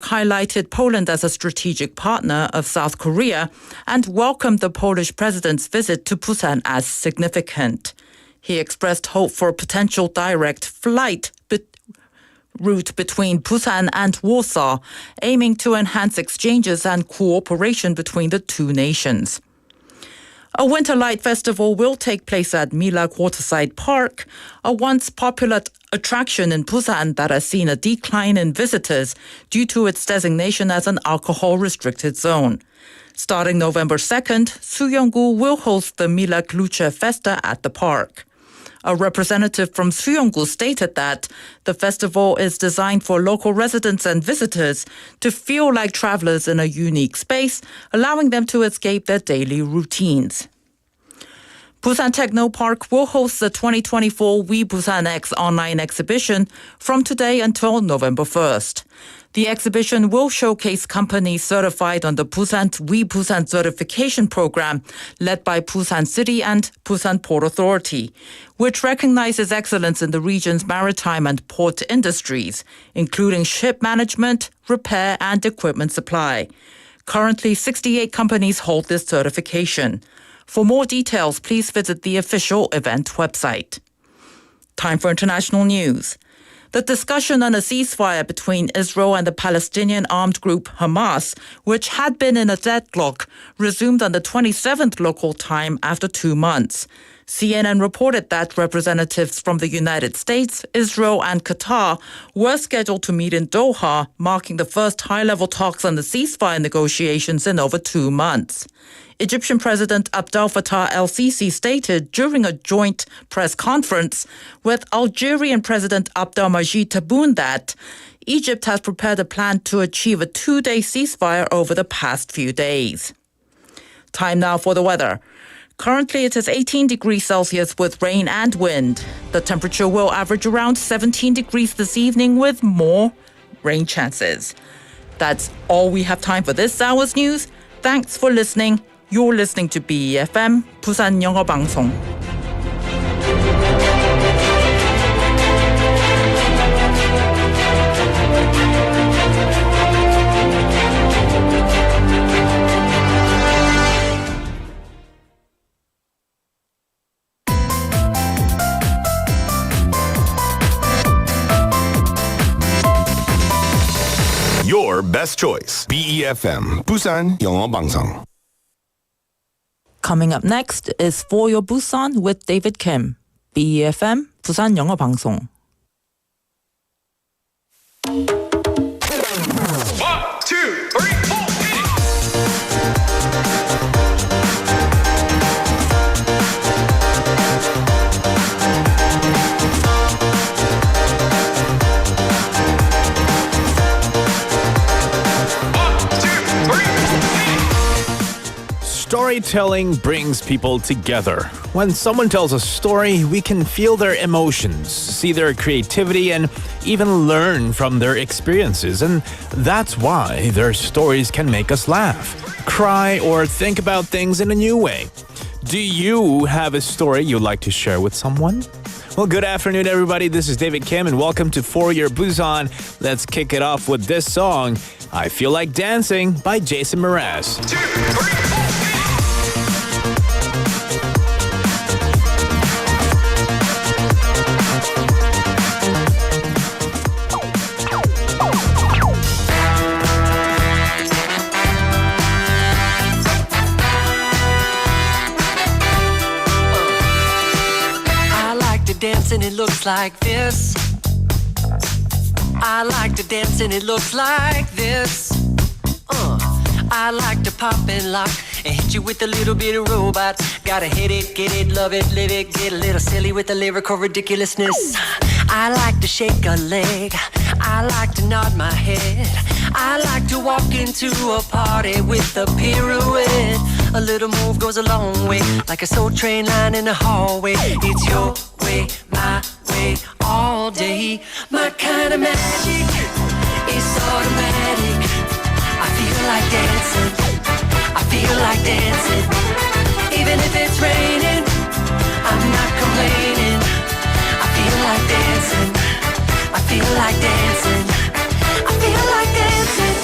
highlighted Poland as a strategic partner of South Korea and welcomed the Polish president's visit to Busan as significant. He expressed hope for a potential direct flight route between Busan and Warsaw, aiming to enhance exchanges and cooperation between the two nations. A winter light festival will take place at Milag Waterside Park, a once popular attraction in Busan that has seen a decline in visitors due to its designation as an alcohol-restricted zone. Starting November 2nd, Suyeonggu will host the Milag Luce Festa at the park. A representative from Suyeonggu stated that the festival is designed for local residents and visitors to feel like travelers in a unique space, allowing them to escape their daily routines. Busan Techno Park will host the 2024 We Busan X online exhibition from today until November 1st. The exhibition will showcase companies certified on the We Busan certification program led by Busan City and Busan Port Authority, which recognizes excellence in the region's maritime and port industries, including ship management, repair, and equipment supply. Currently, 68 companies hold this certification. For more details, please visit the official event website. Time for international news. The discussion on a ceasefire between Israel and the Palestinian armed group Hamas, which had been in a deadlock, resumed on the 27th local time after 2 months. CNN reported that representatives from the United States, Israel, and Qatar were scheduled to meet in Doha, marking the first high-level talks on the ceasefire negotiations in over 2 months. Egyptian President Abdel Fattah el-Sisi stated during a joint press conference with Algerian President Abdelmajid Tebboune that Egypt has prepared a plan to achieve a 2-day ceasefire over the past few days. Time now for the weather. Currently, it is 18 degrees Celsius with rain and wind. The temperature will average around 17 degrees this evening with more rain chances. That's all we have time for this hour's news. Thanks for listening. You're listening to BEFM, 부산영어방송. Your best choice, BEFM, 부산영어방송. Coming up next is For Your Busan with David Kim, BEFM, 부산영어방송. 1, 2, 3, 4. Storytelling brings people together. When someone tells a story, we can feel their emotions, see their creativity, and even learn from their experiences. And that's why their stories can make us laugh, cry, or think about things in a new way. Do you have a story you'd like to share with someone? Well, good afternoon, everybody. This is David Kim, and welcome to For Your Busan. Let's kick it off with this song, I Feel Like Dancing by Jason Mraz. 2, 3, 4. Dance and it looks like this. I like to dance and it looks like this. I like to pop and lock and hit you with a little bit of robot. Gotta hit it, get it, love it, live it, get a little silly with the lyrical ridiculousness. I like to shake a leg. I like to nod my head. I like to walk into a party with a pirouette. A little move goes a long way, like a soul train line in the hallway. It's your way, my way, all day. My kind of magic is automatic. I feel like dancing. I feel like dancing. Even if it's raining, I'm not complaining. I feel like dancing. I feel like dancing. I feel like dancing.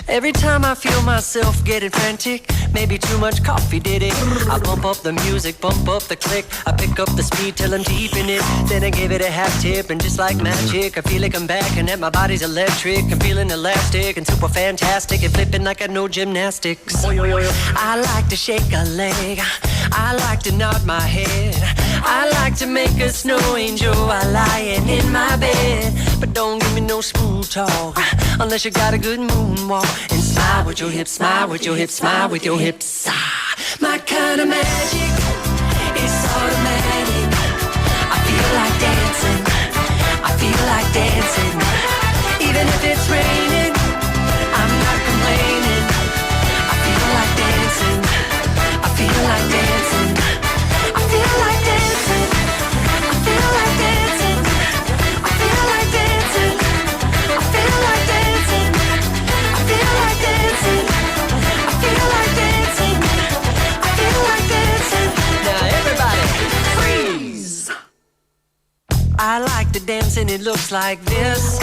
Every time I feel myself getting frantic, maybe too much coffee did it. I bump up the music, bump up the click. I pick up the speed till I'm deep in it. Then I give it a half tip, and just like magic, I feel like I'm back and that my body's electric. I'm feeling elastic and super fantastic and flipping like I know gymnastics. I like to shake a leg. I like to nod my head. I like to make a snow angel while lying in my bed. But don't give me no smooth talk unless you got a good moonwalk. And smile with your hips, smile with your hips, smile with your hips. Ah, my kind of magic is automatic. I feel like dancing. I feel like dancing. Even if it's raining, I'm not complaining. I feel like dancing. I feel like dancing. I feel like dancing. I feel like dancing. I feel like dancing. I feel like dancing. I feel like dancing. I feel like dancing. I feel like dancing. Now everybody, freeze. I like to dance and it looks like this.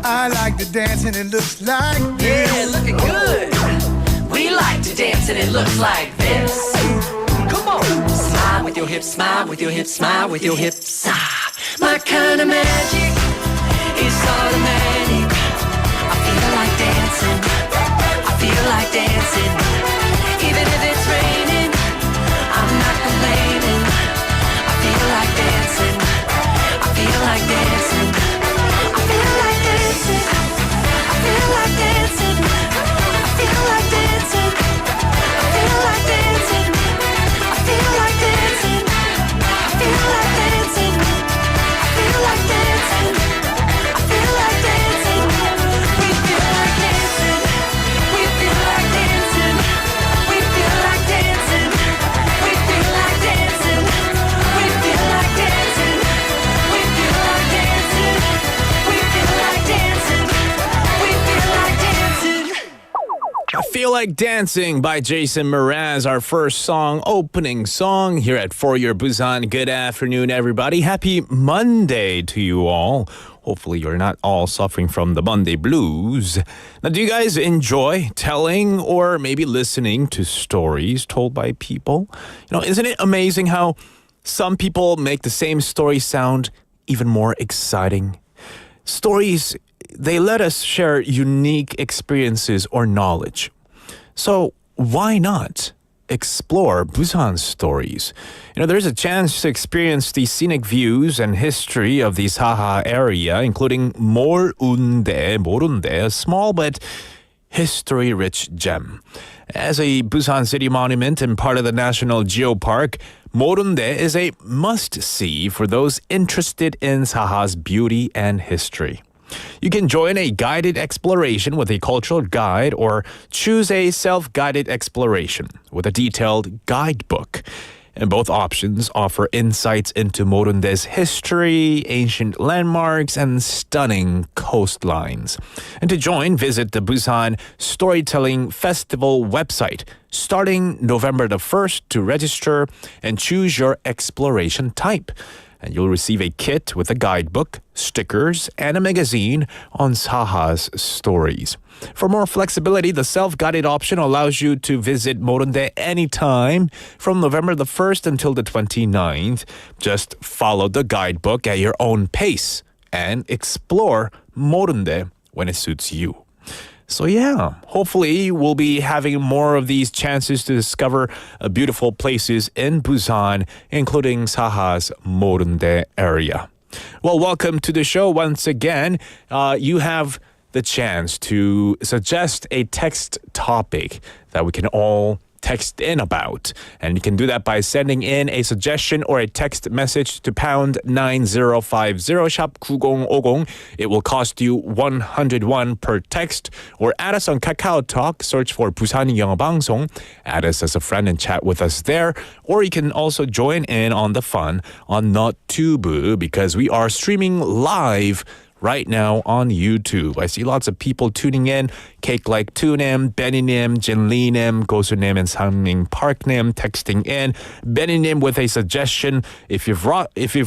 I like to dance and it looks like this. Yeah, looking good. We like to dance and it looks like this. Come on. Smile with your hips, smile with your hips, smile with your hips. Ah, my kind of magic is automatic. I feel like dancing. I feel like dancing. Even if it's raining, I'm not complaining. I feel like dancing. I feel like dancing. I feel like dancing. I feel like dancing. I feel like dancing. I feel like dancing. I feel like dancing. I feel like dancing. I feel like dancing. I feel like dancing. We feel like dancing. We feel like dancing. We feel like dancing. We feel like dancing. We feel like dancing. We feel like dancing. We feel like dancing. We feel like dancing. I Feel Like Dancing by Jason Mraz, our first song, opening song here at For Your Busan. Good afternoon, everybody. Happy Monday to you all. Hopefully you're not all suffering from the Monday blues. Now, do you guys enjoy telling or maybe listening to stories told by people? You know, isn't it amazing how some people make the same story sound even more exciting? Stories, they let us share unique experiences or knowledge. So why not explore Busan stories? You know, there's a chance to experience the scenic views and history of the Saha area, including 모룬대, a small but history-rich gem. As a Busan City monument and part of the National Geopark, 모룬대 is a must-see for those interested in Saha's beauty and history. You can join a guided exploration with a cultural guide or choose a self-guided exploration with a detailed guidebook. And both options offer insights into 모룬대's history, ancient landmarks, and stunning coastlines. And to join, visit the Busan Storytelling Festival website starting November the 1st to register and choose your exploration type. And you'll receive a kit with a guidebook, stickers, and a magazine on Saha's stories. For more flexibility, the self-guided option allows you to visit 모룬대 anytime from November the 1st until the 29th. Just follow the guidebook at your own pace and explore 모룬대 when it suits you. So yeah, hopefully we'll be having more of these chances to discover beautiful places in Busan, including Saha's 모룬대 area. Well, welcome to the show once again. You have the chance to suggest a text topic that we can all text in about. And you can do that by sending in a suggestion or a text message to pound 9050 shop 9050. It will cost you 101 per text. Or add us on Kakao Talk, search for 부산영어방송. Add us as a friend and chat with us there. Or you can also join in on the fun on NotTube because we are streaming live right now on YouTube. I see lots of people tuning in. Cake Like Tunim, Bennynim, Jinlinim, Gosunim, and Sangming Parknim texting in. Bennynim with a suggestion. If you've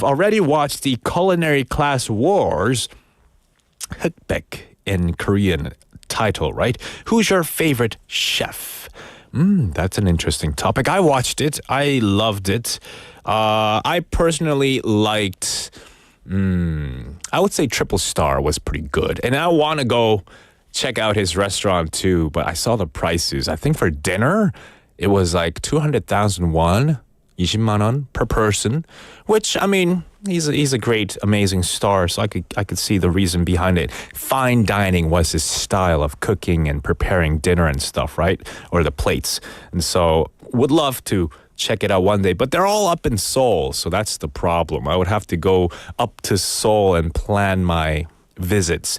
already watched the Culinary Class Wars, 흑백 in Korean, title, right? Who's your favorite chef? That's an interesting topic. I watched it. I loved it. I personally liked, I would say Triple Star was pretty good. And I want to go check out his restaurant too, but I saw the prices. I think for dinner, it was like 200,000 won, 20만 원 per person, which, I mean, he's a great, amazing star, so I could see the reason behind it. Fine dining was his style of cooking and preparing dinner and stuff, right? Or the plates. And so would love to check it out one day, but they're all up in Seoul, so that's the problem. I would have to go up to Seoul and plan my visits.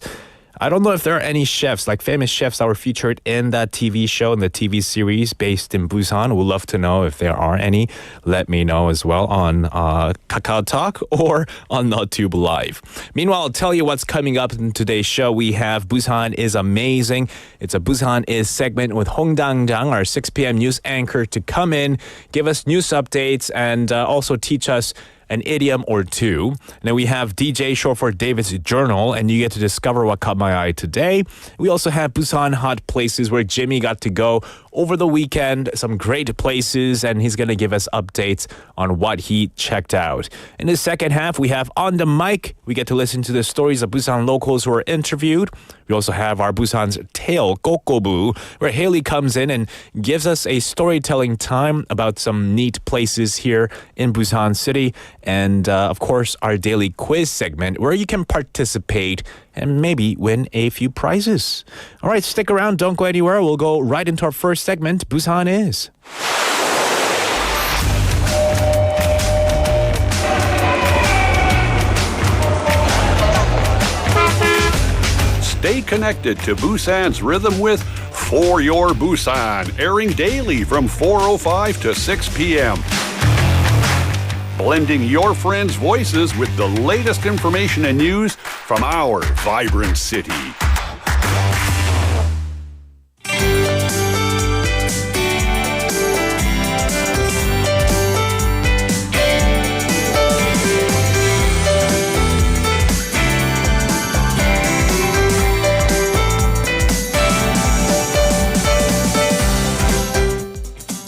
I don't know if there are any chefs, like famous chefs that were featured in that TV show, in the TV series based in Busan. We'd love to know if there are any. Let me know as well on Kakao Talk or on YouTube Live. Meanwhile, I'll tell you what's coming up in today's show. We have Busan Is Amazing. It's a Busan Is segment with Hong Dang-jang, our 6 p.m. news anchor, to come in, give us news updates, and also teach us an idiom or two. And then we have DJ, short for David's Journal, and you get to discover what caught my eye today. We also have Busan Hot Places, where Jimmy got to go over the weekend, some great places, and he's going to give us updates on what he checked out. In the second half, we have On the Mic. We get to listen to the stories of Busan locals who are interviewed. We also have our Busan's Tale, 꼬.꼬.부, where Haley comes in and gives us a storytelling time about some neat places here in Busan City. And, of course, our daily quiz segment, where you can participate and maybe win a few prizes. All right, stick around. Don't go anywhere. We'll go right into our first segment, Busan Is. Stay connected to Busan's rhythm with For Your Busan, airing daily from 4:05 to 6 p.m. Blending your friends' voices with the latest information and news from our vibrant city.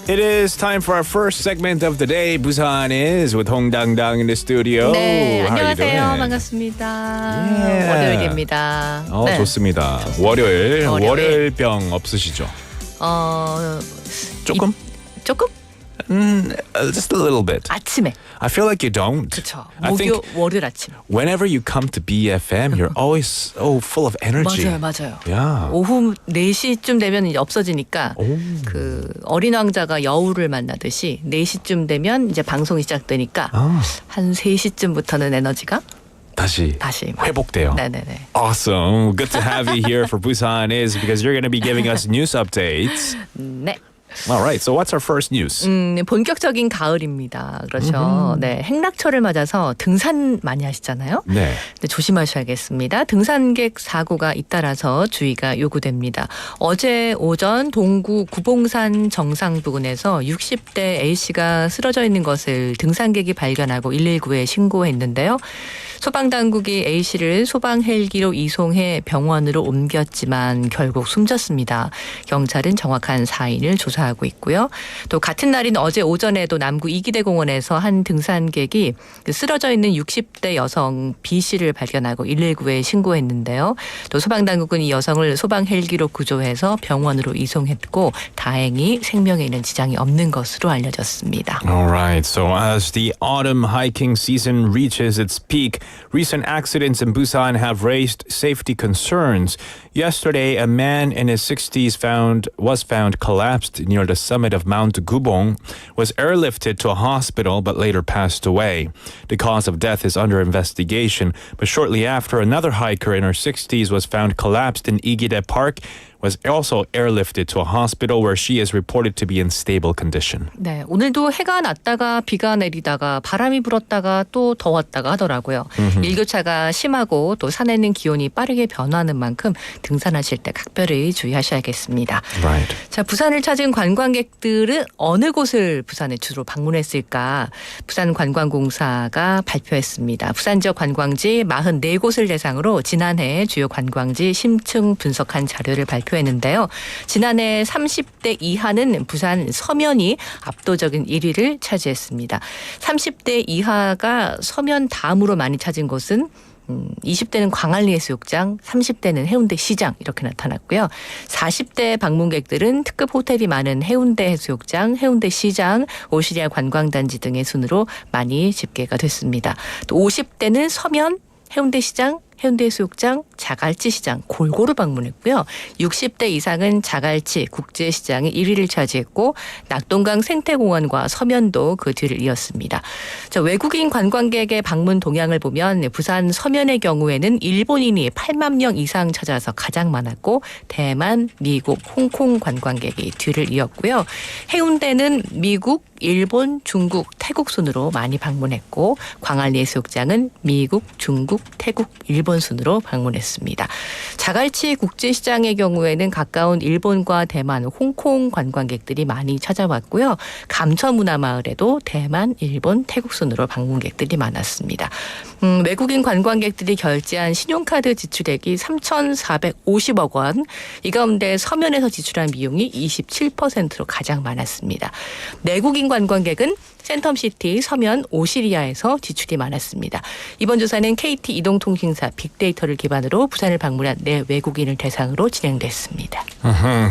It is time for our first segment of the day. Busan Is with Hong Dang-dang in the studio. 네, How are you doing? 안녕하세요. 반갑습니다. Yeah. 월요일입니다. 네. 좋습니다. 월요일, 월요일. 월요일병 없으시죠? 조금? 조금? Just a little bit. 아침에. I feel like you don't. 그렇죠. I think 월요일 아침. whenever you come to BFM, you're always so full of energy. 맞아요. Yeah. 오후 4시쯤 되면 이제 없어지니까 그 어린 왕자가 여우를 만나듯이 4시쯤 되면 이제 방송이 시작되니까 한 3시쯤부터는 에너지가 다시 회복돼요. 네네네. Awesome. Good to have you here for Busan Is because you're going to be giving us news updates. 네. All right. So what's our first news? 본격적인 가을입니다. 그렇죠. 네, 행락철을 맞아서 등산 많이 하시잖아요. 네. 근데 조심하셔야겠습니다. 등산객 사고가 잇따라서 주의가 요구됩니다. 어제 오전 동구 구봉산 정상 부근에서 60대 A씨가 쓰러져 있는 것을 등산객이 발견하고 119에 신고했는데요. 소방당국이 A씨를 소방 헬기로 이송해 병원으로 옮겼지만 결국 숨졌습니다. 경찰은 정확한 사인을 조사하고 있고요. 또 같은 날인 어제 오전에도 남구 이기대 공원에서 한 등산객이 쓰러져 있는 60대 여성 B씨를 발견하고 119에 신고했는데요. 또 소방당국은 이 여성을 소방 헬기로 구조해서 병원으로 이송했고 다행히 생명에는 지장이 없는 것으로 알려졌습니다. All right. So as the autumn hiking season reaches its peak, recent accidents in Busan have raised safety concerns. Yesterday, a man in his 60s was found collapsed near the summit of Mount Gubong, was airlifted to a hospital but later passed away. The cause of death is under investigation, but shortly after, another hiker in her 60s was found collapsed in Igide Park, was also airlifted to a hospital where she is reported to be in stable condition. 네, 오늘도 해가 났다가 비가 내리다가 바람이 불었다가 또 더웠다가 하더라고요. 일교차가 심하고 또 산에는 기온이 빠르게 변화하는 만큼 등산하실 때 각별히 주의하셔야겠습니다. Right. 자, 부산을 찾은 관광객들은 어느 곳을 부산에 주로 방문했을까? 부산관광공사가 발표했습니다. 부산 지역 관광지 44곳을 대상으로 지난해 주요 관광지 심층 분석한 자료를 발표했는데요. 지난해 30대 이하는 부산 서면이 압도적인 1위를 차지했습니다. 30대 이하가 서면 다음으로 많이 찾은 곳은 20대는 광안리 해수욕장, 30대는 해운대 시장 이렇게 나타났고요. 40대 방문객들은 특급 호텔이 많은 해운대 해수욕장, 해운대 시장, 오시리아 관광단지 등의 순으로 많이 집계가 됐습니다. 또 50대는 서면, 해운대 시장, 해운대 해수욕장, 자갈치 시장 골고루 방문했고요. 60대 이상은 자갈치 국제시장이 1위를 차지했고 낙동강 생태공원과 서면도 그 뒤를 이었습니다. 자, 외국인 관광객의 방문 동향을 보면 부산 서면의 경우에는 일본인이 8만 명 이상 찾아서 가장 많았고 대만, 미국, 홍콩 관광객이 뒤를 이었고요. 해운대는 미국, 일본, 중국, 태국 순으로 많이 방문했고 광안리 해수욕장은 미국, 중국, 태국, 일본 순으로 방문했습니다. 자갈치 국제시장의 경우에는 가까운 일본과 대만, 홍콩 관광객들이 많이 찾아왔고요. 감천문화마을에도 대만, 일본, 태국 순으로 방문객들이 많았습니다. 외국인 관광객들이 결제한 신용카드 지출액이 3,450억 원. 이 가운데 서면에서 지출한 비용이 27%로 가장 많았습니다. 내국인 관광객은 센텀시티, 서면, 오시리아에서 지출이 많았습니다. 이번 조사는 KT 이동통신사 빅데이터를 기반으로 부산을 방문한 내 외국인을 대상으로 진행됐습니다.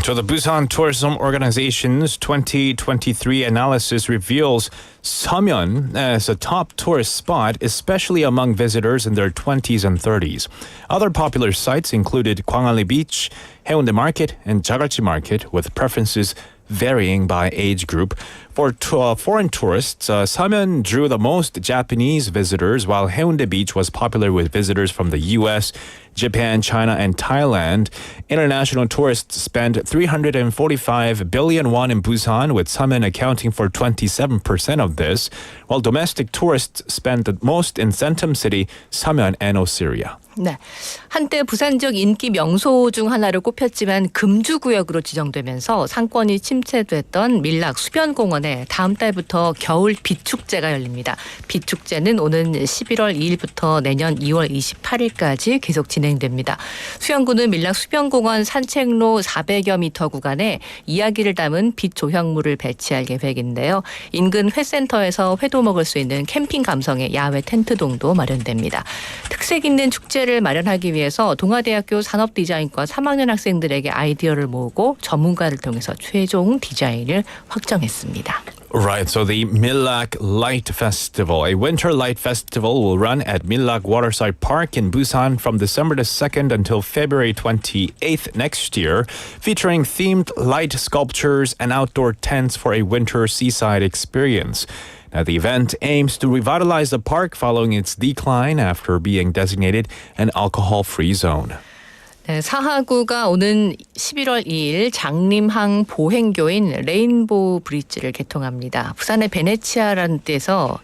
So the Busan Tourism Organization's 2023 analysis reveals Samyeon as a top tourist spot, especially among visitors in their 20s and 30s. Other popular sites included Gwangalli Beach, Haeundae Market, and Jagalchi Market, with preferences varying by age group. For foreign tourists, Samyeon drew the most Japanese visitors, while Haeundae Beach was popular with visitors from the U.S., Japan, China, and Thailand. International tourists spent 345 billion won in Busan, with Samyeon accounting for 27% of this, while domestic tourists spent the most in Centum City, Samyeon, and Osiria. 네, 한때 부산 지역 인기 명소 중 하나로 꼽혔지만 금주구역으로 지정되면서 상권이 침체됐던 밀락 수변공원에 다음 달부터 겨울 빛축제가 열립니다. 빛축제는 오는 11월 2일부터 내년 2월 28일까지 계속 진행됩니다. 수영구는 밀락 수변공원 산책로 400여 미터 구간에 이야기를 담은 빛 조형물을 배치할 계획인데요. 인근 회센터에서 회도 먹을 수 있는 캠핑 감성의 야외 텐트동도 마련됩니다. 특색 있는 축제를 마련하기 위해서 동아대학교 산업디자인과 3학년 학생들에게 아이디어를 모으고 전문가를 통해서 최종 디자인을 확정했습니다. Right, so the Millak Light Festival, a winter light festival, will run at Millak Waterside Park in Busan from December the 2nd until February 28th next year, featuring themed light sculptures and outdoor tents for a winter seaside experience. Now, the event aims to revitalize the park following its decline after being designated an alcohol-free zone. 네, 사하구가 오는 11월 2일 장림항 보행교인 레인보우 브릿지를 개통합니다. 부산의 베네치아라는 데서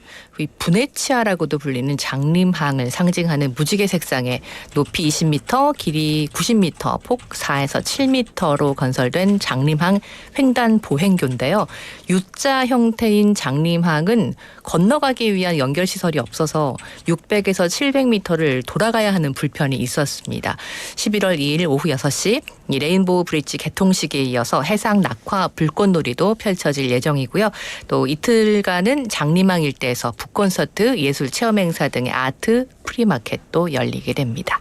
부네치아라고도 불리는 장림항을 상징하는 무지개 색상의 높이 20m, 길이 90m, 폭 4에서 7m로 건설된 장림항 횡단 보행교인데요. U자 형태인 장림항은 건너가기 위한 연결시설이 없어서 600에서 700m를 돌아가야 하는 불편이 있었습니다. 11월 2일 오후 6시 이 레인보우 브릿지 개통식에 이어서 해상 낙화 불꽃놀이도 펼쳐질 예정이고요. 또 이틀간은 장림항 일대에서 북콘서트, 예술 체험 행사 등의 아트 프리마켓도 열리게 됩니다.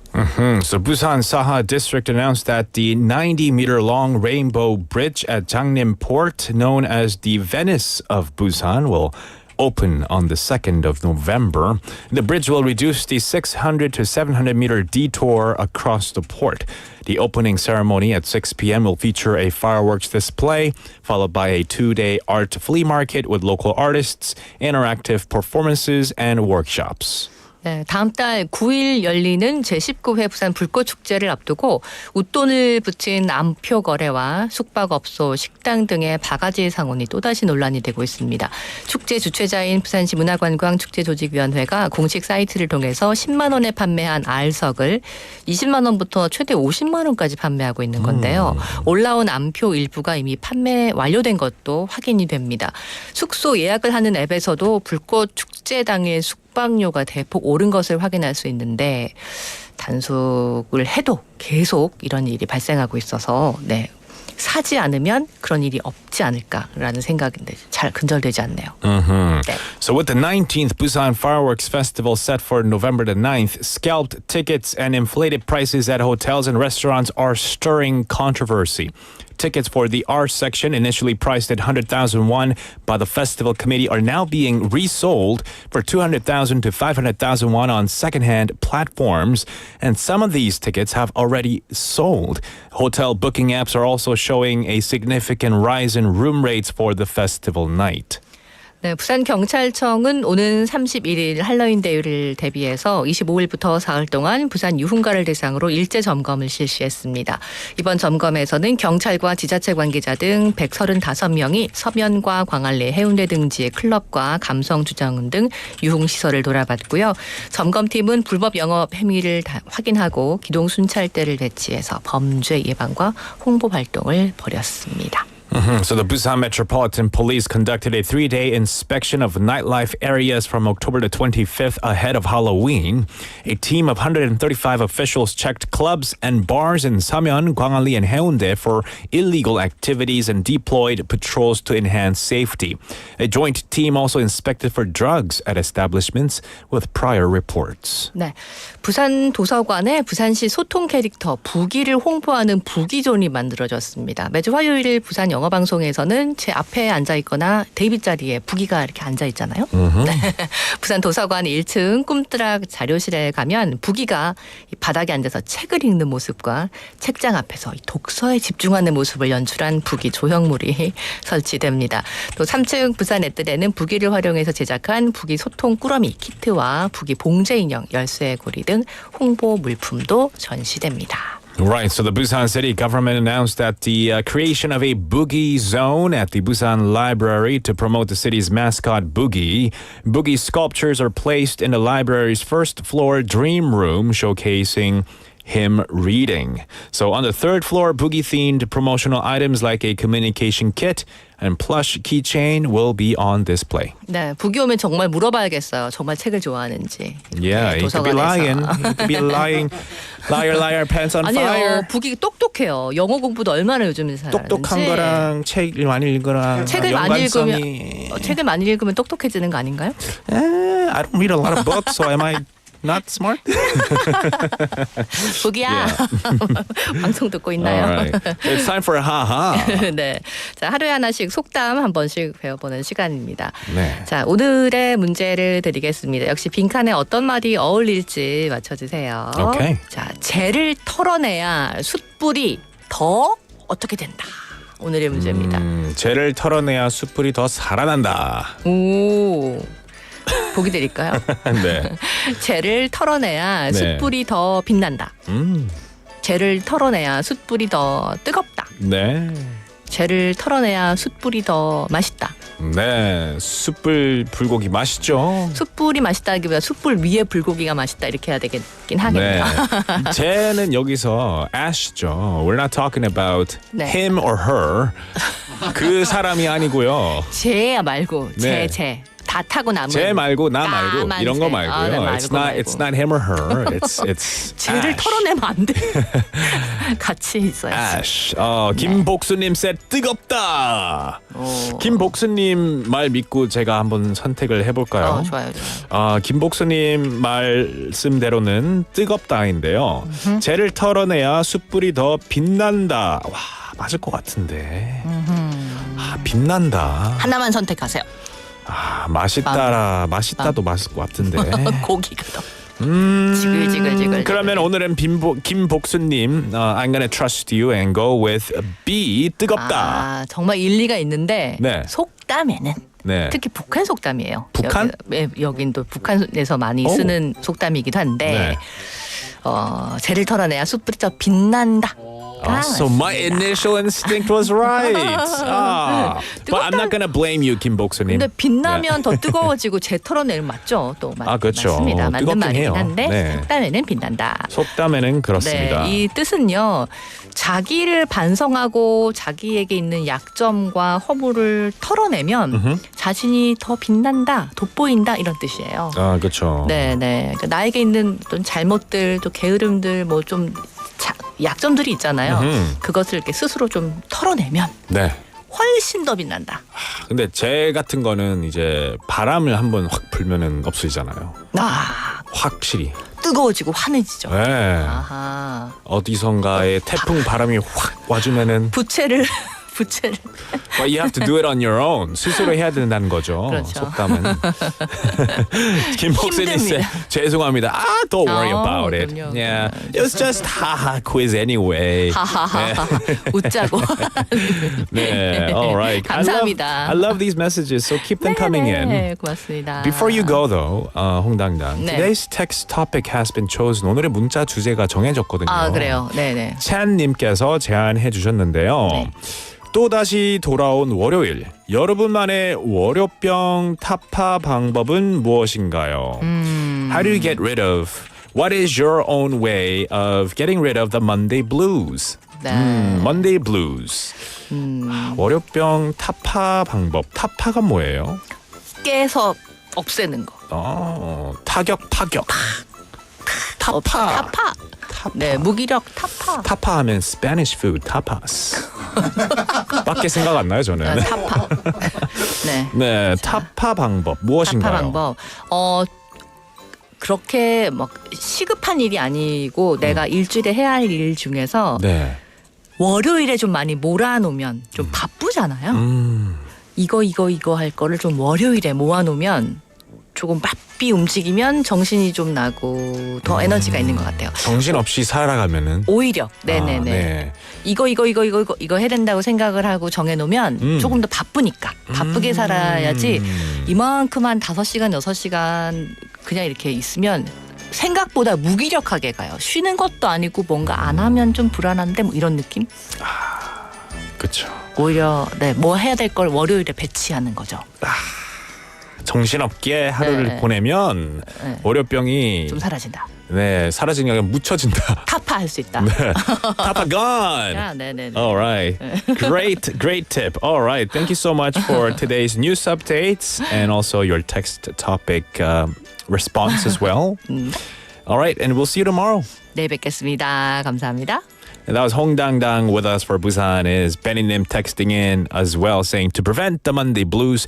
So Busan Saha District announced that the 90-meter-long rainbow bridge at Jangnim Port, known as the Venice of Busan, will open on the 2nd of November. The bridge will reduce the 600 to 700-meter detour across the port. The opening ceremony at 6 p.m. will feature a fireworks display, followed by a 2-day art flea market with local artists, interactive performances, and workshops. 네, 다음 달 9일 열리는 제19회 부산 불꽃축제를 앞두고 웃돈을 붙인 암표 거래와 숙박업소, 식당 등의 바가지 상온이 또다시 논란이 되고 있습니다. 축제 주최자인 부산시 문화관광축제조직위원회가 공식 사이트를 통해서 10만 원에 판매한 알석을 20만 원부터 최대 50만 원까지 판매하고 있는 건데요. 올라온 암표 일부가 이미 판매 완료된 것도 확인이 됩니다. 숙소 예약을 하는 앱에서도 불꽃축제 당일 숙박료가 대폭 오른 것을 확인할 수 있는데 단속을 해도 계속 이런 일이 발생하고 있어서 네, 사지 않으면 그런 일이 없지 않을까라는 생각인데 잘 근절되지 않네요. 네. So with the 19th Busan Fireworks Festival set for November the 9th, scalped tickets and inflated prices at hotels and restaurants are stirring controversy. Tickets for the R section, initially priced at 100,000 won by the festival committee, are now being resold for 200,000 to 500,000 won on second-hand platforms. And some of these tickets have already sold. Hotel booking apps are also showing a significant rise in room rates for the festival night. 네, 부산경찰청은 오는 31일 할로윈 데이를 대비해서 25일부터 사흘 동안 부산 유흥가를 대상으로 일제 점검을 실시했습니다. 이번 점검에서는 경찰과 지자체 관계자 등 135명이 서면과 광안리, 해운대 등지의 클럽과 감성주점은 등 유흥시설을 돌아봤고요. 점검팀은 불법 영업 행위를 확인하고 기동순찰대를 배치해서 범죄 예방과 홍보 활동을 벌였습니다. So the Busan Metropolitan Police conducted a 3-day inspection of nightlife areas from October the 25th ahead of Halloween. A team of 135 officials checked clubs and bars in Samyeon, Gwangalli, and Haeundae for illegal activities and deployed patrols to enhance safety. A joint team also inspected for drugs at establishments with prior reports. 네, 부산 도서관에 부산시 소통 캐릭터 부기를 홍보하는 부기존이 만들어졌습니다. 매주 화요일 부산 영어방송에서는 제 앞에 앉아 있거나 데이빗 자리에 부기가 이렇게 앉아 있잖아요. 네. 부산 도서관 1층 꿈뜨락 자료실에 가면 부기가 바닥에 앉아서 책을 읽는 모습과 책장 앞에서 독서에 집중하는 모습을 연출한 부기 조형물이 설치됩니다. 또 3층 부산 앳뜰에는 부기를 활용해서 제작한 부기 소통 꾸러미 키트와 부기 봉제 인형, 열쇠 고리 등 홍보 물품도 전시됩니다. Right, so the Busan city government announced that the creation of a boogie zone at the Busan Library to promote the city's mascot Boogie. Boogie sculptures are placed in the library's first floor dream room, showcasing him reading. So on the third floor, Boogie-themed promotional items like a communication kit and plush keychain will be on display. 네, 부기 오면 정말 물어봐야겠어요. 정말 책을 좋아하는지. Yeah, 네, he could be lying. He could be lying. Liar, liar, pants on 아니요, fire. 부기 똑똑해요. 영어 공부도 얼마나 요즘에 잘하는지. 똑똑한 거랑 책을 많이 읽거나 책을 많이 읽으면 똑똑해지는 거 아닌가요? I don't read a lot of books, so am I not smart? 부기야. 방송 듣고 있나요? All right. It's time for a ha-ha. 네. 자, 하루에 하나씩 속담 한 번씩 배워보는 시간입니다. 네. 자, 오늘의 문제를 드리겠습니다. 역시 빈칸에 어떤 말이 어울릴지 맞춰주세요. 오케이. 자, 재를 털어내야 숯불이 더 어떻게 된다. 오늘의 문제입니다. 재를 털어내야 숯불이 더 살아난다. 오. 보기 드릴까요? 네. 재를 털어내야 네. 숯불이 더 빛난다. 재를 털어내야 숯불이 더 뜨겁다. 네. 재를 털어내야 숯불이 더 맛있다. 네. 숯불 불고기 맛있죠? 숯불이 맛있다기보다 숯불 위에 불고기가 맛있다 이렇게 해야 되긴 하겠네요. 네. 재는 여기서 ash죠. We're not talking about 네. him or her. 그 사람이 아니고요. 재야 말고 네. 재. 다 타고 남은. 재 말고 나 말고 까만 이런 거 재. 말고요. 네, It's not him or her. It's 재를 ash. 털어내면 안 돼. 같이 있어야지. ash. 김복수님 셋 뜨겁다. 김복수님 말 믿고 제가 한번 선택을 해볼까요? 좋아요, 좋아요. 김복수님 말씀대로는 뜨겁다인데요. 재를 털어내야 숯불이 더 빛난다. 와, 맞을 것 같은데. 빛난다. 하나만 선택하세요. 맛있다도 맛있을 것 같은데. 고기가 더. 지글지글. 그러면 오늘은 김복수님, I'm gonna trust you and go with B. 뜨겁다. 정말 일리가 있는데 네. 속담에는 네. 특히 북한 속담이에요. 북한? 여긴 또 북한에서 많이 쓰는 속담이기도 한데 재를 털어내야 숯불이 더 빛난다. So my initial instinct was right. But I'm not gonna blame you, 김복수님. 근데 빛나면 더 뜨거워지고 재 털어내면 맞죠? 또 그렇죠. 맞습니다. 맞는 뜨겁긴 말이긴 해요. 한데 네. 속담에는 빛난다. 속담에는 그렇습니다. 네, 이 뜻은요. 자기를 반성하고 자기에게 있는 약점과 허물을 털어내면 자신이 더 빛난다, 돋보인다 이런 뜻이에요. 그렇죠. 네네. 그러니까 나에게 있는 어떤 잘못들, 또 게으름들, 뭐 좀 약점들이 있잖아요. 그것을 이렇게 스스로 좀 털어내면 네. 훨씬 더 빛난다. 근데 재 같은 거는 이제 바람을 한번 확 불면은 없어지잖아요. 확실히. 뜨거워지고 환해지죠. 네. 아하. 어디선가에 태풍 바람이 확 와주면은 부채를 But you have to do it on your own. 스스로 해야 된다는 거죠. 그렇죠. 속담은. 김복수님 죄송합니다. Don't worry about it. 그럼요. Yeah, it was just haha quiz anyway. 하하하. 웃자고. 네, all right. 감사합니다. I love these messages, so keep them coming in. 네, 고맙습니다. Before you go though, 홍당당. 네. Today's text topic has been chosen. 오늘의 문자 주제가 정해졌거든요. 그래요. 네네. 찬님께서 제안해 주셨는데요. 네. 또다시 돌아온 월요일. 여러분만의 월요병 타파 방법은 무엇인가요? How do you get rid of? What is your own way of getting rid of the Monday blues? 네. Monday blues. 월요병 타파 방법. 타파가 뭐예요? 깨서 없애는 거. 타격, 파격. 타파. 타파. 네, 무기력 타파. 타파하면 Spanish food, tapas. 밖에 생각 안 나요, 저는. 타파. 네. 네, 타파 방법 무엇인가요? 타파 방법. 그렇게 막 시급한 일이 아니고 내가 일주일에 해야 할 일 중에서 네. 월요일에 좀 많이 몰아놓으면 좀 바쁘잖아요. 이거 할 거를 좀 월요일에 모아놓으면 조금 바삐 움직이면 정신이 좀 나고 더 에너지가 있는 것 같아요. 정신없이 살아가면은 오히려 네네네. 네. 이거 해야 된다고 생각을 하고 정해놓으면 조금 더 바쁘니까 바쁘게 살아야지 이만큼 한 5시간 6시간 그냥 이렇게 있으면 생각보다 무기력하게 가요. 쉬는 것도 아니고 뭔가 안 하면 좀 불안한데 뭐 이런 느낌? 그렇죠. 오히려 뭐 해야 될 걸 월요일에 배치하는 거죠. 정신없게 하루를 네. 보내면 네. 월요병이 좀 사라진다. 네, 사라지는 게 아니라 묻혀진다. 타파할 수 있다. 네. 타파 gone. 네네네. All right. Great tip. All right. Thank you so much for today's news updates and also your text topic response as well. All right, and we'll see you tomorrow. 네, 뵙겠습니다. 감사합니다. And that was Hong Dang Dang with us for Busan Is. Benny Nim texting in as well saying to prevent the Monday blues,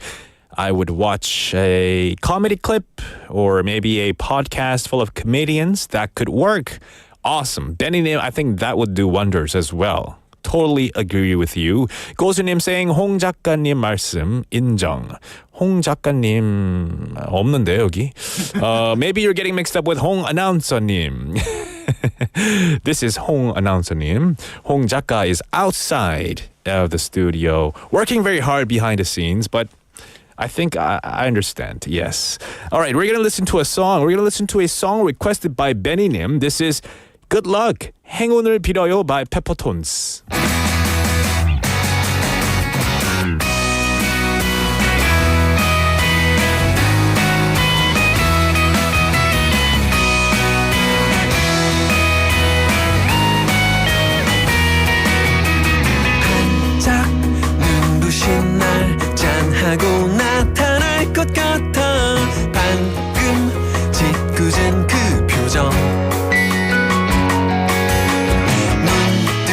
I would watch a comedy clip or maybe a podcast full of comedians. That could work. Awesome. Benny Nim, I think that would do wonders as well. Totally agree with you. 고수님 saying 홍 작가님 말씀 인정. 홍 작가님 없는데 여기. Maybe you're getting mixed up with 홍 아나운서님. This is 홍 아나운서님. 홍 작가 is outside of the studio, working very hard behind the scenes, but I think I understand. Yes. All right, we're going to listen to a song. We're going to listen to a song requested by Benny Nim. This is Good Luck, 행운을 빌어요 by Peppertones. 반짝 눈부신 날 짠하고 나타날 것 같아 방금 짓궂은 그 표정 문득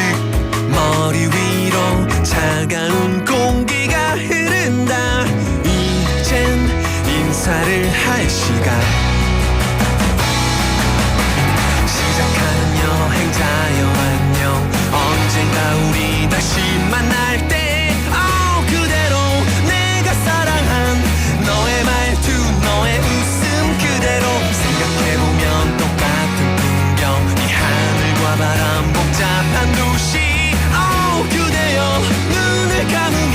머리 위로 차가운 공기가 흐른다 이젠 인사를 할 시간 시작하는 여행자여 안녕 언젠가 우리 다시 만날 때 그대로 내가 사랑한 너의 말투 너의 웃음 그대로 생각해보면 똑같은 풍경 이 하늘과 바람 복잡한 도시 그대여 눈을 감으면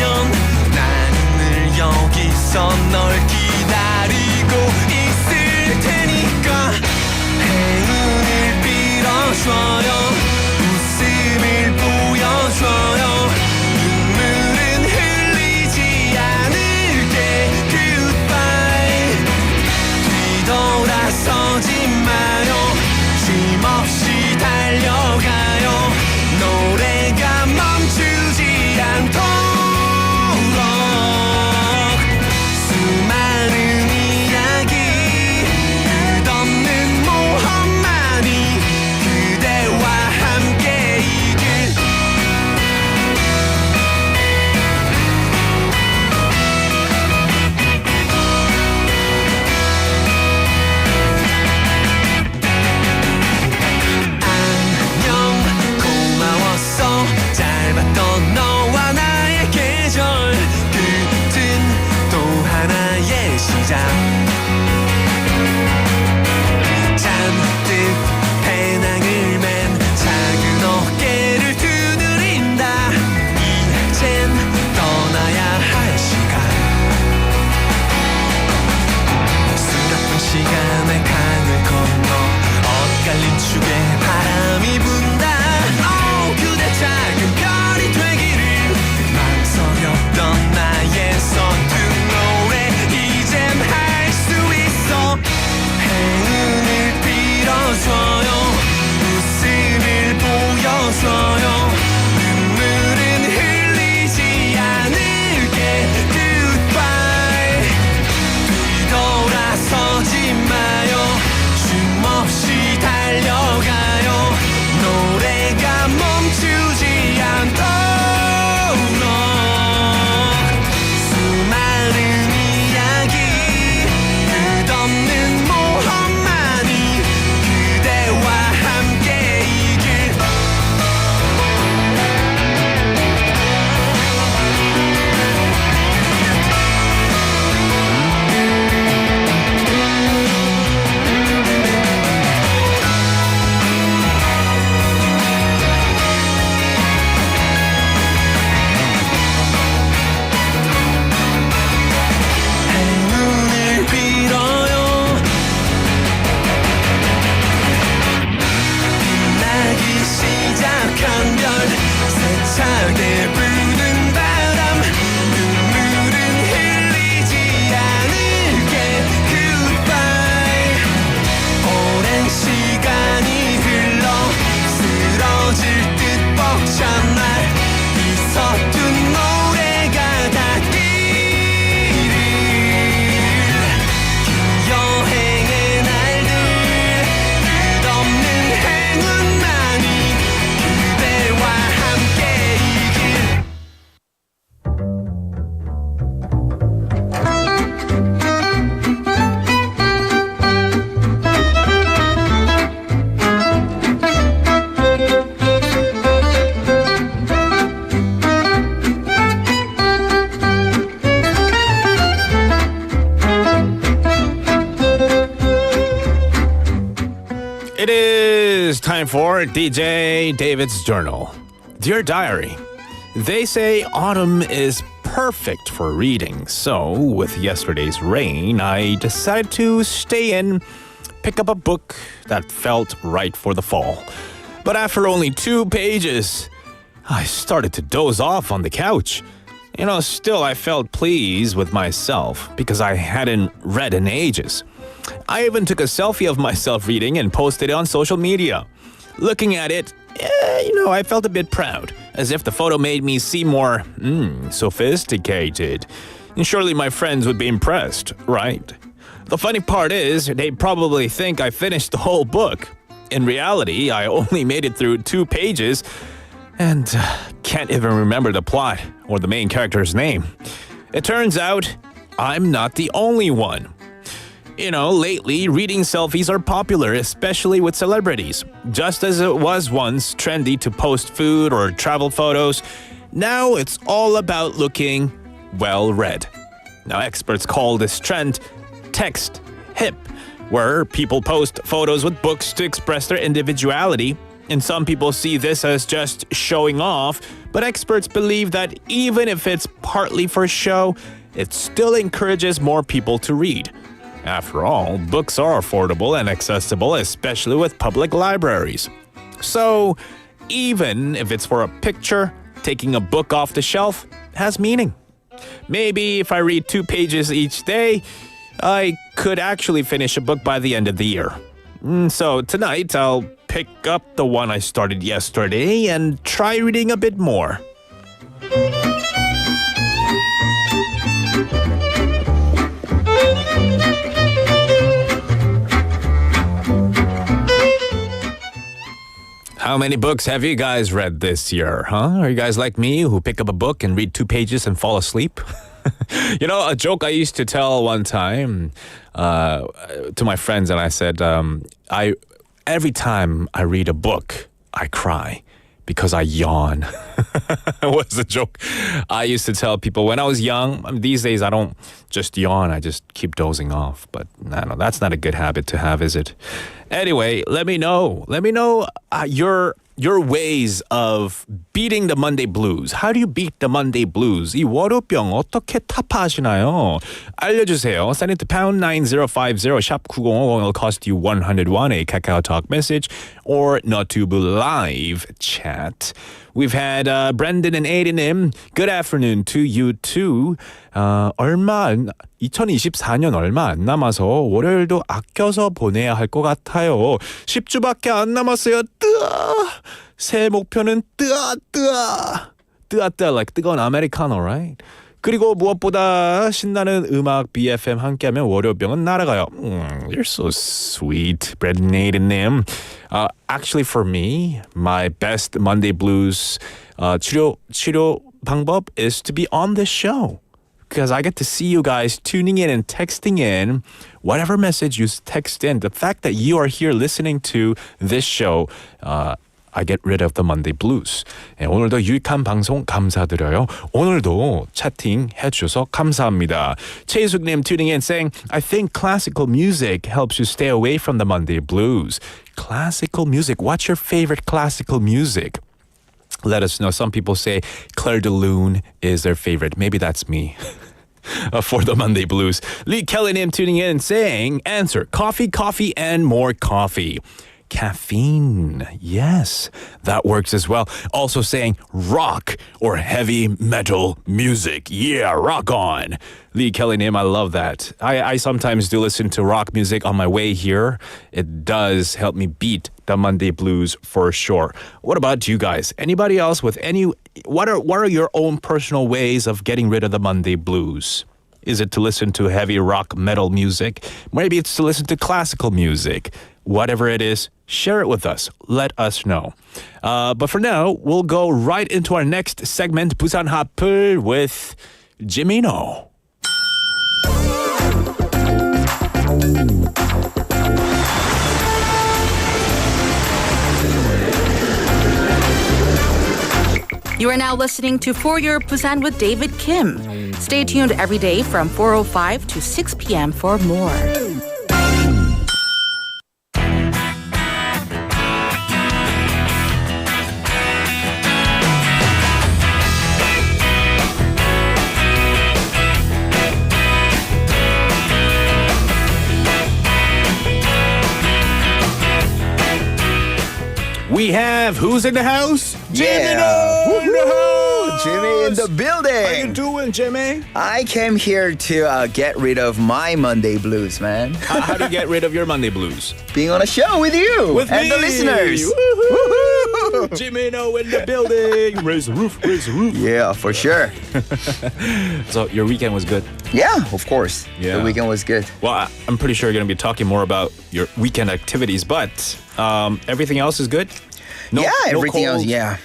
time for DJ David's Journal. Dear Diary, they say autumn is perfect for reading. So, with yesterday's rain, I decided to stay in, pick up a book that felt right for the fall. But after only 2 pages, I started to doze off on the couch. Still I felt pleased with myself because I hadn't read in ages. I even took a selfie of myself reading and posted it on social media. Looking at it, I felt a bit proud, as if the photo made me seem more sophisticated. And surely my friends would be impressed, right? The funny part is, they probably think I finished the whole book. In reality, I only made it through 2 pages and can't even remember the plot or the main character's name. It turns out I'm not the only one. Lately, reading selfies are popular, especially with celebrities. Just as it was once trendy to post food or travel photos, now it's all about looking well-read. Now, experts call this trend text hip, where people post photos with books to express their individuality. And some people see this as just showing off, but experts believe that even if it's partly for show, it still encourages more people to read. After all, books are affordable and accessible, especially with public libraries. So, even if it's for a picture, taking a book off the shelf has meaning. Maybe if I read 2 pages each day, I could actually finish a book by the end of the year. So tonight, I'll pick up the one I started yesterday and try reading a bit more. How many books have you guys read this year, huh? Are you guys like me who pick up a book and read 2 pages and fall asleep? A joke I used to tell one time to my friends, and I said, every time I read a book, I cry because I yawn. It was a joke I used to tell people when I was young. These days, I don't just yawn. I just keep dozing off. But no, that's not a good habit to have, is it? Anyway, let me know. Let me know your ways of beating the Monday blues. How do you beat the Monday blues? 이 월요병 어떻게 타파하시나요? 알려주세요. Send it to pound 9050 샵 9050. It'll cost you 101, a Kakao Talk message or Notubu live chat. We've had Brendan and Aiden님. Good afternoon to you too. 2024년 얼마 안 남아서 월요일도 아껴서 보내야 할 것 같아요. 10주밖에 안 남았어요. 뜨아! 새해 목표는 뜨아 like 뜨거운 아메리카노, right? 그리고 무엇보다 신나는 음악 BFM 함께하면 월요병은 날아가요. You're so sweet, Brendan Aiden님. Actually, for me, my best Monday blues 치료 방법 is to be on this show. Because I get to see you guys tuning in and texting in whatever message you text in. The fact that you are here listening to this show, I get rid of the Monday blues. 오늘도 유익한 방송 감사드려요. 오늘도 채팅 해주셔서 감사합니다. 최숙님 tuning in saying, I think classical music helps you stay away from the Monday blues. Classical music. What's your favorite classical music? Let us know. Some people say Claire de Lune is their favorite. Maybe that's me. For the Monday blues. Lee Kelly-nim tuning in saying, answer, coffee, and more coffee. Caffeine. Yes, that works as well. Also saying rock or heavy metal music. Yeah, rock on. Lee Kelly-nim, I love that. I sometimes do listen to rock music on my way here. It does help me beat the Monday blues for sure. What about you guys? Anybody else with what are your own personal ways of getting rid of the Monday blues? Is it to listen to heavy rock metal music? Maybe it's to listen to classical music. Whatever it is, share it with us. Let us know. But for now, we'll go right into our next segment, 부산핫플 with Jimino. You are now listening to For Your Busan with David Kim. Stay tuned every day from 4:05 to 6 p.m. for more. we have who's in the house? Jimmy in the house. Jimmy in the building. How you doing, Jimmy? I came here to get rid of my Monday blues, man. How do you get rid of your Monday blues? Being on a show with you With and me. the listeners. Woohoo! Jimmy in the building. Raise the roof, raise the roof. Yeah, for sure. So your weekend was good? Yeah, of course. Yeah. The weekend was good. Well, I'm pretty sure you're going to be talking more about your weekend activities, but everything else is good? No, Yeah, no everything else, cold? yeah.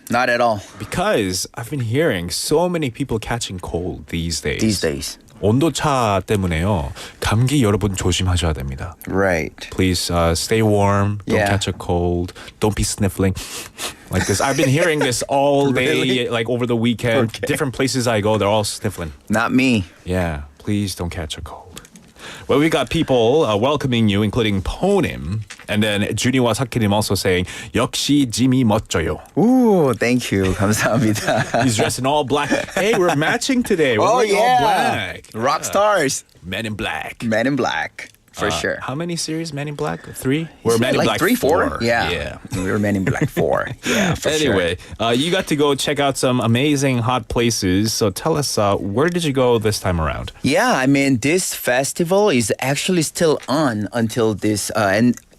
Not at all Because I've been hearing so many people catching cold these days. these days. 온도차 때문에요. 감기 여러분 조심하셔야 됩니다. Right. Please stay warm. Don't Yeah. catch a cold. Don't be sniffling like this. I've been hearing this all day, Really? like over the weekend. Okay. Different places I go, they're all sniffling. Not me. Yeah, please don't catch a cold. Well, we got people welcoming you, including Ponim, and then 준이와 사키님 also saying 역시 지미 멋져요. Ooh, thank you. 감사합니다. He's dressed in all black. Hey, we're matching today. We're Oh, wearing all yeah. black. Rock stars. Men in Black. Men in Black. For sure. How many series Men in Black? 3? We're Men in like Black 3, 4? 4. Yeah. We were Men in Black 4. Yeah, for sure. Anyway, you got to go check out some amazing hot places. So tell us, where did you go this time around? Yeah, I mean, this festival is actually still on until this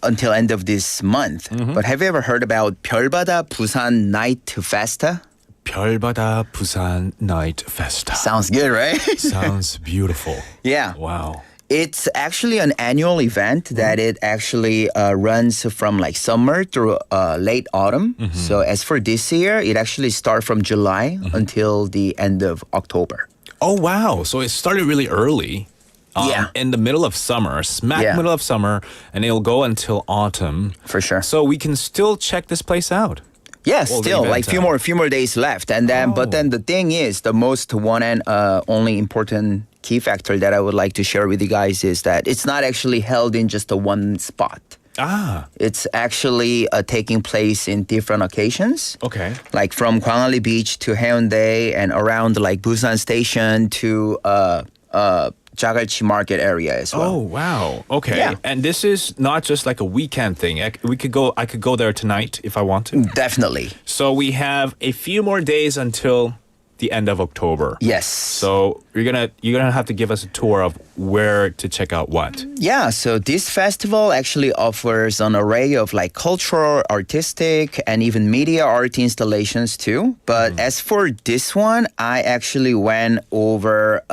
until end of this month. But have you ever heard about 별바다 Busan Night Festa? 별바다 Busan Night Festa. Sounds good, right? Sounds beautiful. Yeah. Wow. It's actually an annual event that it actually runs from like summer through late autumn. So as for this year, it actually starts from July until the end of October. Oh, wow. So it started really early. Yeah. In the middle of summer, smack Yeah. middle of summer, and it'll go until autumn. For sure. So we can still check this place out. Yeah, Well, the still like event, few more days left, and then but then the thing is, the most one and only important key factor that I would like to share with you guys is that it's not actually held in just a one spot. Ah, It's actually taking place in different occasions. okay. Like from Gwangalli Beach to Haeundae and around like Busan Station to Jagalchi Market area as well. Oh, wow. Okay. Yeah. And this is not just like a weekend thing. I could go there tonight if I want to. Definitely. So we have a few more days until the end of October. Yes. So you're gonna have to give us a tour of where to check out what. Yeah, so this festival actually offers an array of like cultural, artistic, and even media art installations too. But as for this one, I actually went over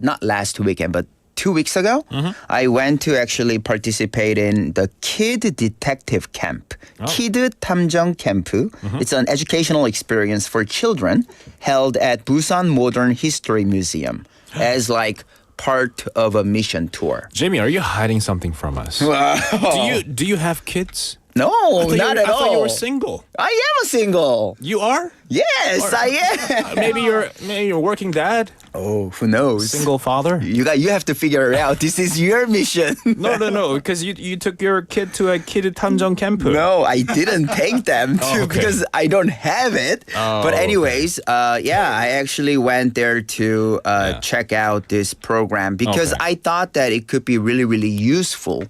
not last weekend, but 2 weeks ago. I went to actually participate in the Kid Detective Camp. Kid 탐정 캠프. It's an educational experience for children held at Busan Modern History Museum as like part of a mission tour. Jimmy, are you hiding something from us? Do you have kids? No, not at I thought you all. were single. I am a single. You are? Yes, I am. Maybe you're working dad, Oh, who knows? single father. You have to figure it out. This is your mission. No, because you took your kid to a kid 탐정 camp. No, I didn't take them Oh, okay. because I don't have it. But anyways, yeah, I actually went there to check out this program because Okay. I thought that it could be really, really useful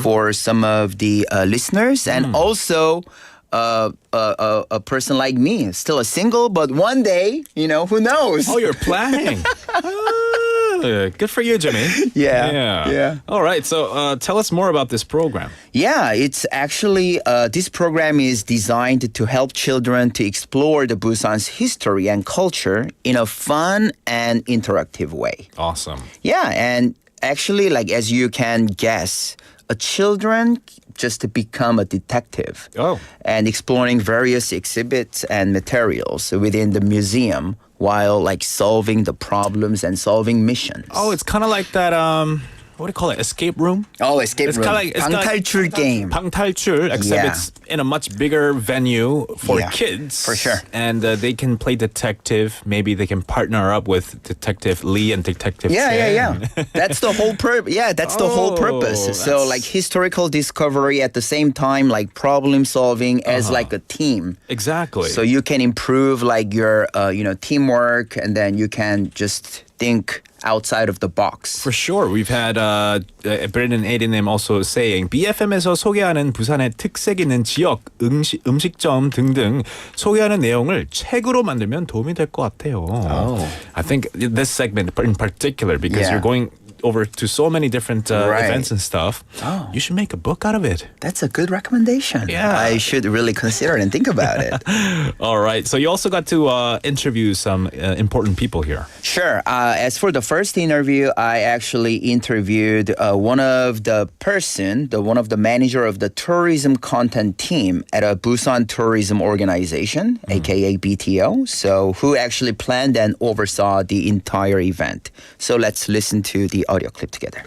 for some of the listeners and also a person like me, still a single, but one day, who knows? Oh, you're planning. Good for you, Jimmy. Yeah. All right. So tell us more about this program. Yeah, it's actually, this program is designed to help children to explore the Busan's history and culture in a fun and interactive way. Awesome. Yeah, and actually, like as you can guess, children just to become a detective and exploring various exhibits and materials within the museum while like solving the problems and solving missions. Oh, it's kind of like that. What do you call it? Escape room? Oh, escape It's room. kinda like- it's kinda like- 방탈출 game. 방탈출, except Yeah. it's in a much bigger venue for Yeah, kids. for sure. And they can play detective. Maybe they can partner up with Detective Lee and Detective Yeah. Chen. That's the whole purpose. Yeah, that's the whole purpose. So that's- like historical discovery at the same time, like problem solving as like a team. Exactly. So you can improve like your teamwork, and then you can just think outside of the box. For sure. We've had Brendan Aiden님 also saying BFM에서 소개하는 부산의 특색 있는 지역, 음식점 등등 소개하는 내용을 책으로 만들면 도움이 될 것 같아요. I think this segment in particular because you're going over to so many different events and stuff. You should make a book out of it. That's a good recommendation. Yeah. I should really consider it and think about it. All right. So you also got to interview some important people here. Sure. As for the first interview, I actually interviewed one of the manager of the tourism content team at a Busan tourism organization, aka BTO. So who actually planned and oversaw the entire event. So let's listen to the audio clip together.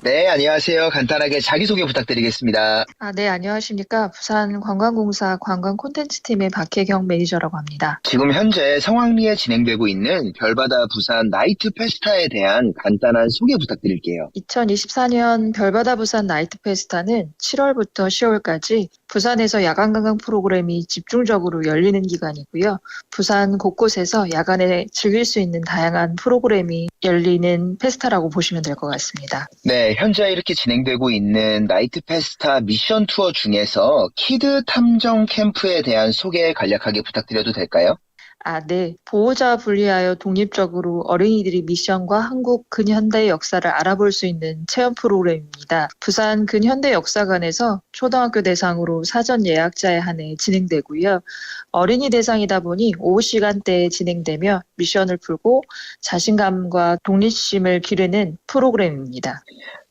네, 안녕하세요. 간단하게 자기소개 부탁드리겠습니다. 네, 안녕하십니까. 부산관광공사 관광 콘텐츠팀의 박혜경 매니저라고 합니다. 지금 현재 성황리에 진행되고 있는 별바다 부산 나이트 페스타에 대한 간단한 소개 부탁드릴게요. 2024년 별바다 부산 나이트 페스타는 7월부터 10월까지 부산에서 야간 관광 프로그램이 집중적으로 열리는 기간이고요. 부산 곳곳에서 야간에 즐길 수 있는 다양한 프로그램이 열리는 페스타라고 보시면 될 것 같습니다. 네, 현재 이렇게 진행되고 있는 나이트 페스타 미션 투어 중에서 키드 탐정 캠프에 대한 소개 간략하게 부탁드려도 될까요? 네. 보호자와 분리하여 독립적으로 어린이들이 미션과 한국 근현대 역사를 알아볼 수 있는 체험 프로그램입니다. 부산 근현대 역사관에서 초등학교 대상으로 사전 예약자에 한해 진행되고요. 어린이 대상이다 보니 오후 시간대에 진행되며 미션을 풀고 자신감과 독립심을 기르는 프로그램입니다.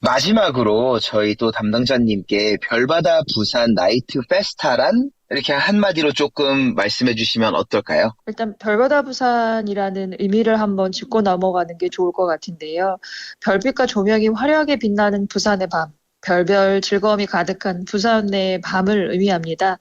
마지막으로 저희 또 담당자님께 별바다 부산 나이트 페스타란 이렇게 한마디로 조금 말씀해 주시면 어떨까요? 일단 별바다 부산이라는 의미를 한번 짚고 넘어가는 게 좋을 것 같은데요. 별빛과 조명이 화려하게 빛나는 부산의 밤, 별별 즐거움이 가득한 부산의 밤을 의미합니다.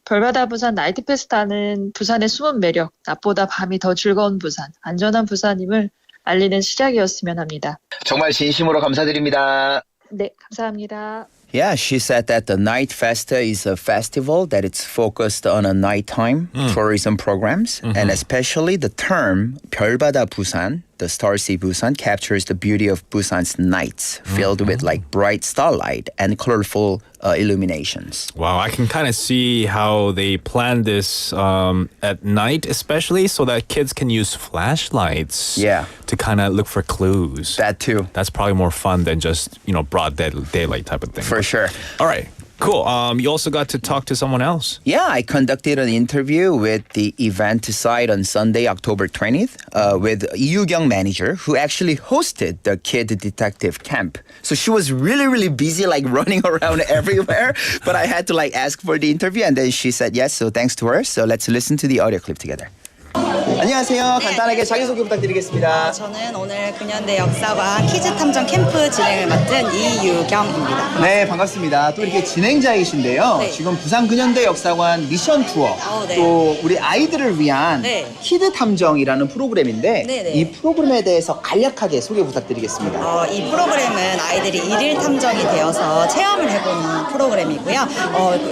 별바다 부산 나이트 페스타는 부산의 숨은 매력, 낮보다 밤이 더 즐거운 부산, 안전한 부산임을 알리는 시작이었으면 합니다. 정말 진심으로 감사드립니다. 네, 감사합니다. Yeah, she said that the Night Festa is a festival that it's focused on a nighttime tourism programs, and especially the term 별바다 부산, the Star Sea Busan, captures the beauty of Busan's nights, filled with like bright starlight and colorful illuminations. Wow, I can kind of see how they planned this at night, especially so that kids can use flashlights to kind of look for clues. That too. That's probably more fun than just, broad daylight type of thing. For sure. All right. Cool. You also got to talk to someone else. Yeah, I conducted an interview with the event site on Sunday, October 20th, with Yoo Kyung manager, who actually hosted the kid detective camp. So she was really, really busy, like running around everywhere. But I had to ask for the interview, and then she said yes. So thanks to her. So let's listen to the audio clip together. 안녕하세요. 간단하게 자기소개 부탁드리겠습니다. 저는 오늘 근현대 역사관 퀴즈 탐정 캠프 진행을 맡은 이유경입니다. 네, 반갑습니다. 또 이렇게 진행자이신데요. 지금 부산 근현대 역사관 미션 투어, 또 우리 아이들을 위한 키드 탐정이라는 프로그램인데 이 프로그램에 대해서 간략하게 소개 부탁드리겠습니다. 이 프로그램은 아이들이 일일 탐정이 되어서 체험을 해보는 프로그램이고요.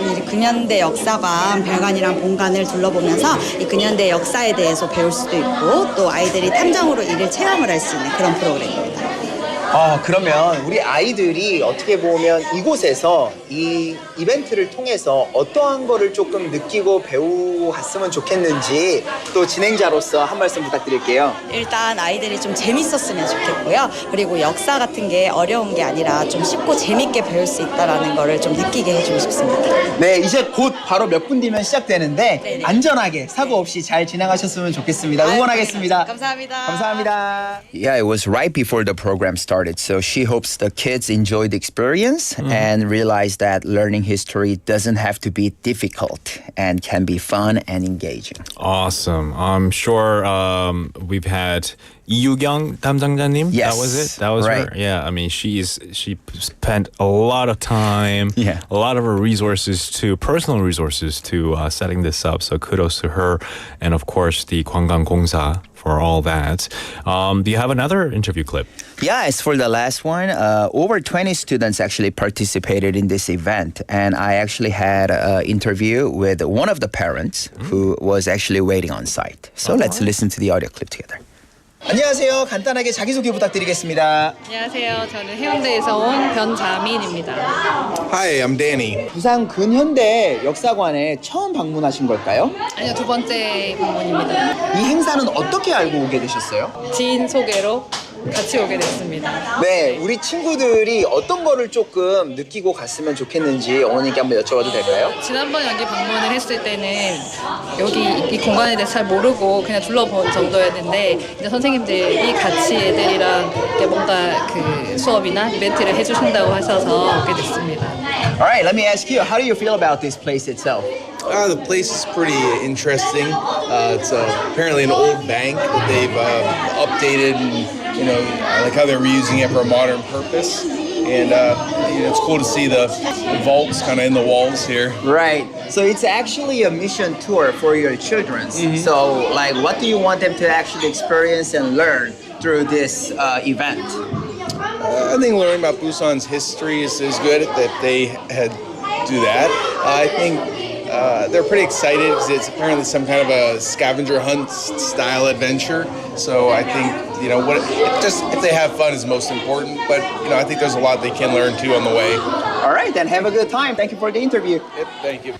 우리 근현대 역사관 별관이랑 본관을 둘러보면서 이 근현대 역사에 대해서 배울 수도 있고 또 아이들이 탐정으로 일일 체험을 할 수 있는 그런 프로그램입니다. 그러면 우리 아이들이 어떻게 보면 이곳에서 이 이벤트를 통해서 어떠한 거를 조금 느끼고 배우갔으면 좋겠는지 또 진행자로서 한 말씀 부탁드릴게요. 일단 아이들이 좀 재밌었으면 좋겠고요. 그리고 역사 같은 게 어려운 게 아니라 좀 쉽고 재밌게 배울 수 있다는 거를 좀 느끼게 해주고 싶습니다. 네, 이제 곧 바로 몇 분 뒤면 시작되는데 안전하게 사고 없이 잘 진행하셨으면 좋겠습니다. 응원하겠습니다. 감사합니다. 감사합니다. Yeah, it was right before the program started. So she hopes the kids enjoy the experience and realize that learning history doesn't have to be difficult and can be fun and engaging. Awesome. I'm sure we've had 이유경 담당자님. Yes, that was it. That was right. her. Yeah, I mean, she spent a lot of time, a lot of her personal resources to setting this up. So kudos to her, and of course the 관광공사 for all that. Do you have another interview clip? Yeah, as for the last one, over 20 students actually participated in this event, and I actually had an interview with one of the parents who was actually waiting on site. So let's listen to the audio clip together. 안녕하세요. 간단하게 자기소개 부탁드리겠습니다. 안녕하세요. 저는 해운대에서 온 변자민입니다. Hi, I'm Danny. 부산 근현대 역사관에 처음 방문하신 걸까요? 아니요, 두 번째 방문입니다. 이 행사는 어떻게 알고 오게 되셨어요? 지인 소개로 같이 오게 됐습니다. 네, 우리 친구들이 어떤 거를 조금 느끼고 갔으면 좋겠는지 어머니께 한번 여쭤봐도 될까요? 지난번 여기 방문을 했을 때는 여기 이 공간에 대해서 잘 모르고 그냥 둘러본 정도였는데 이제 선생님들이 같이 애들이랑 이렇게 뭔가 그 수업이나 이벤트를 해주신다고 하셔서 오게 됐습니다. Alright, let me ask you, how do you feel about this place itself? The place is pretty interesting. It's apparently an old bank that they've updated and, I like how they're reusing it for a modern purpose. And it's cool to see the vaults kind of in the walls here. Right. So it's actually a mission tour for your children. So, like, what do you want them to actually experience and learn through this event? I think learning about Busan's history is good that they had do that. I think they're pretty excited because it's apparently some kind of a scavenger hunt style adventure. So I think if they have fun is most important. But I think there's a lot they can learn too on the way. All right, then have a good time. Thank you for the interview. Yep, thank you.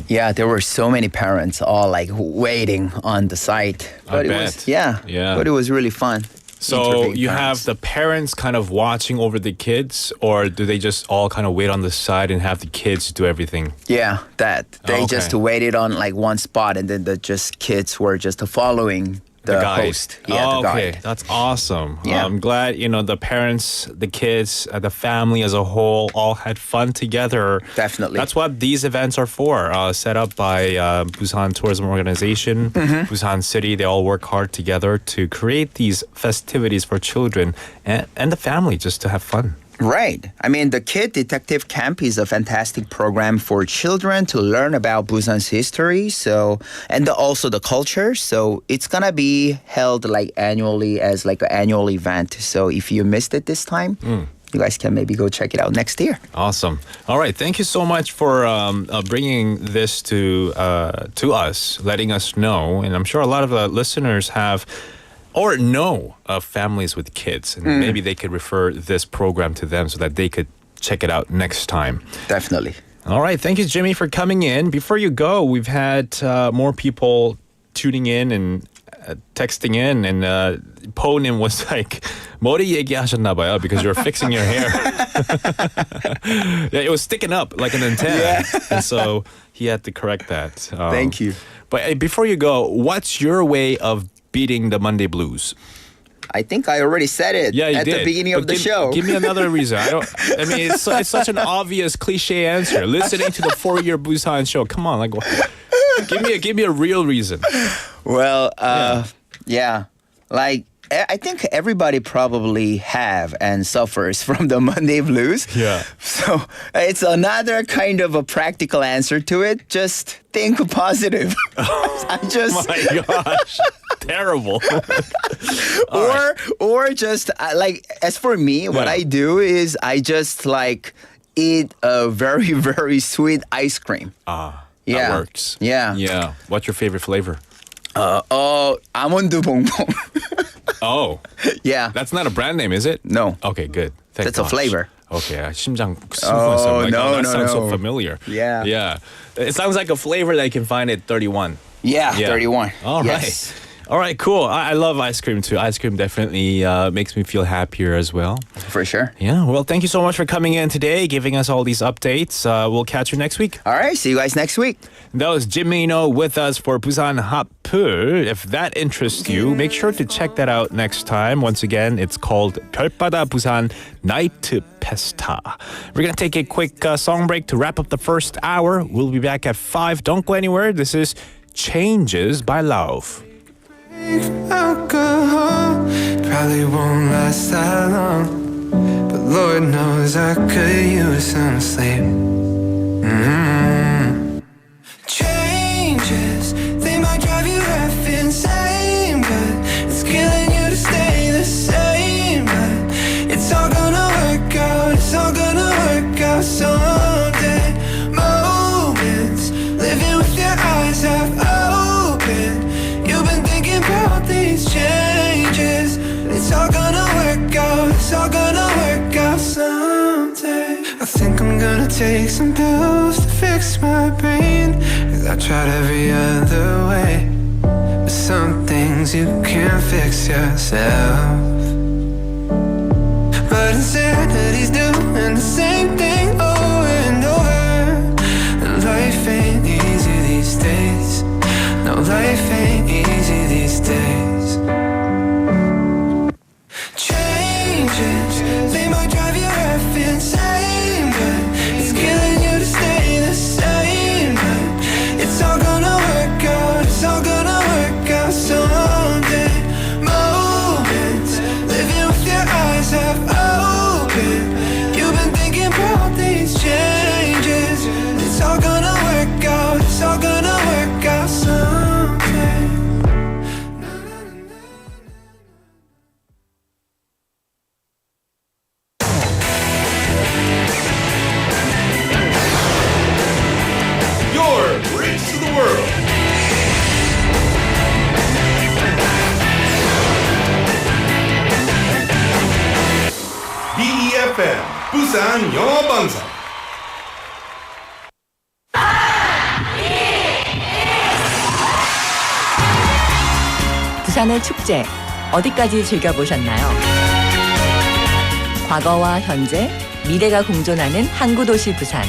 Yeah, there were so many parents all like waiting on the site. But I it was, bet. yeah. But it was really fun. So interviewing you parents. have the parents kind of watching over the kids, or do they just all kind of wait on the side and have the kids do everything? Yeah, that. They Okay. just waited on like one spot and then the just kids were just following the guide. host. Yeah, the okay, guide. that's awesome. Yeah. I'm glad the parents, the kids, the family as a whole all had fun together. Definitely. That's what these events are for. Set up by Busan Tourism Organization, Busan City. They all work hard together to create these festivities for children and the family just to have fun. Right. I mean, the Kid Detective Camp is a fantastic program for children to learn about Busan's history. And also the culture. So it's gonna be held like annually as like an annual event. So if you missed it this time, you guys can maybe go check it out next year. Awesome. All right. Thank you so much for bringing this to us, letting us know. And I'm sure a lot of the listeners have or know of families with kids. And maybe they could refer this program to them so that they could check it out next time. Definitely. All right. Thank you, Jimmy, for coming in. Before you go, we've had more people tuning in and texting in. And Ponim was like, 머리 얘기하셨나 봐요 because you're fixing your hair. Yeah, it was sticking up like an antenna. Yeah. And so he had to correct that. Thank you. But before you go, what's your way of beating the Monday blues? I think I already said it at the beginning of the show. Give me another reason. I mean, it's such an obvious cliche answer. Listening to the 4-year Busan show. Come on, give me a real reason. Well, yeah. Like, I think everybody probably have and suffers from the Monday blues. Yeah. So it's another kind of a practical answer to it. Just think positive. My gosh. Terrible. or just like, as for me, what I do is I just like eat a very, very sweet ice cream. That works. Yeah. Yeah. What's your favorite flavor? Almond bonbon. Oh. Yeah. That's not a brand name, is it? No. Okay, good. Thank That's gosh. a flavor. Okay, 심장 that sounds so familiar. Yeah. Yeah. It sounds like a flavor that you can find at 31. Yeah, 31. All right. Yes. All right, cool. I love ice cream too. Ice cream definitely makes me feel happier as well. For sure. Yeah, well, thank you so much for coming in today, giving us all these updates. We'll catch you next week. All right, see you guys next week. That was Jimmy with us for Busanhat플. If that interests you, make sure to check that out next time. Once again, it's called 별바다 Busan Night Pesta. We're going to take a quick song break to wrap up the first hour. We'll be back at 5. Don't go anywhere. This is Changes by Love. Alcohol probably won't last that long, but Lord knows I could use some sleep. Changes, they might drive you half insane, but it's killing you to stay the same. But it's all gonna work out, it's all gonna work out someday. Moments, living with your eyes half open. You've been thinking about these changes. take some pills to fix my brain, 'cause I tried every other way. But some things you can't fix yourself. But insanity's doing the same thing over and over. And life ain't easy these days. No, life ain't easy these days. Changes, they might drive you half insane, but it's killing you to stay the same. But it's all gonna work out, it's all gonna work out someday. Moments, living with your eyes half open. You've been thinking about these changes. It's all gonna work out, it's all gonna work out someday. Your bridge to the world. BEFM 부산 영어방송. 부산의 축제 어디까지 즐겨보셨나요? 과거와 현재, 미래가 공존하는 항구도시 부산.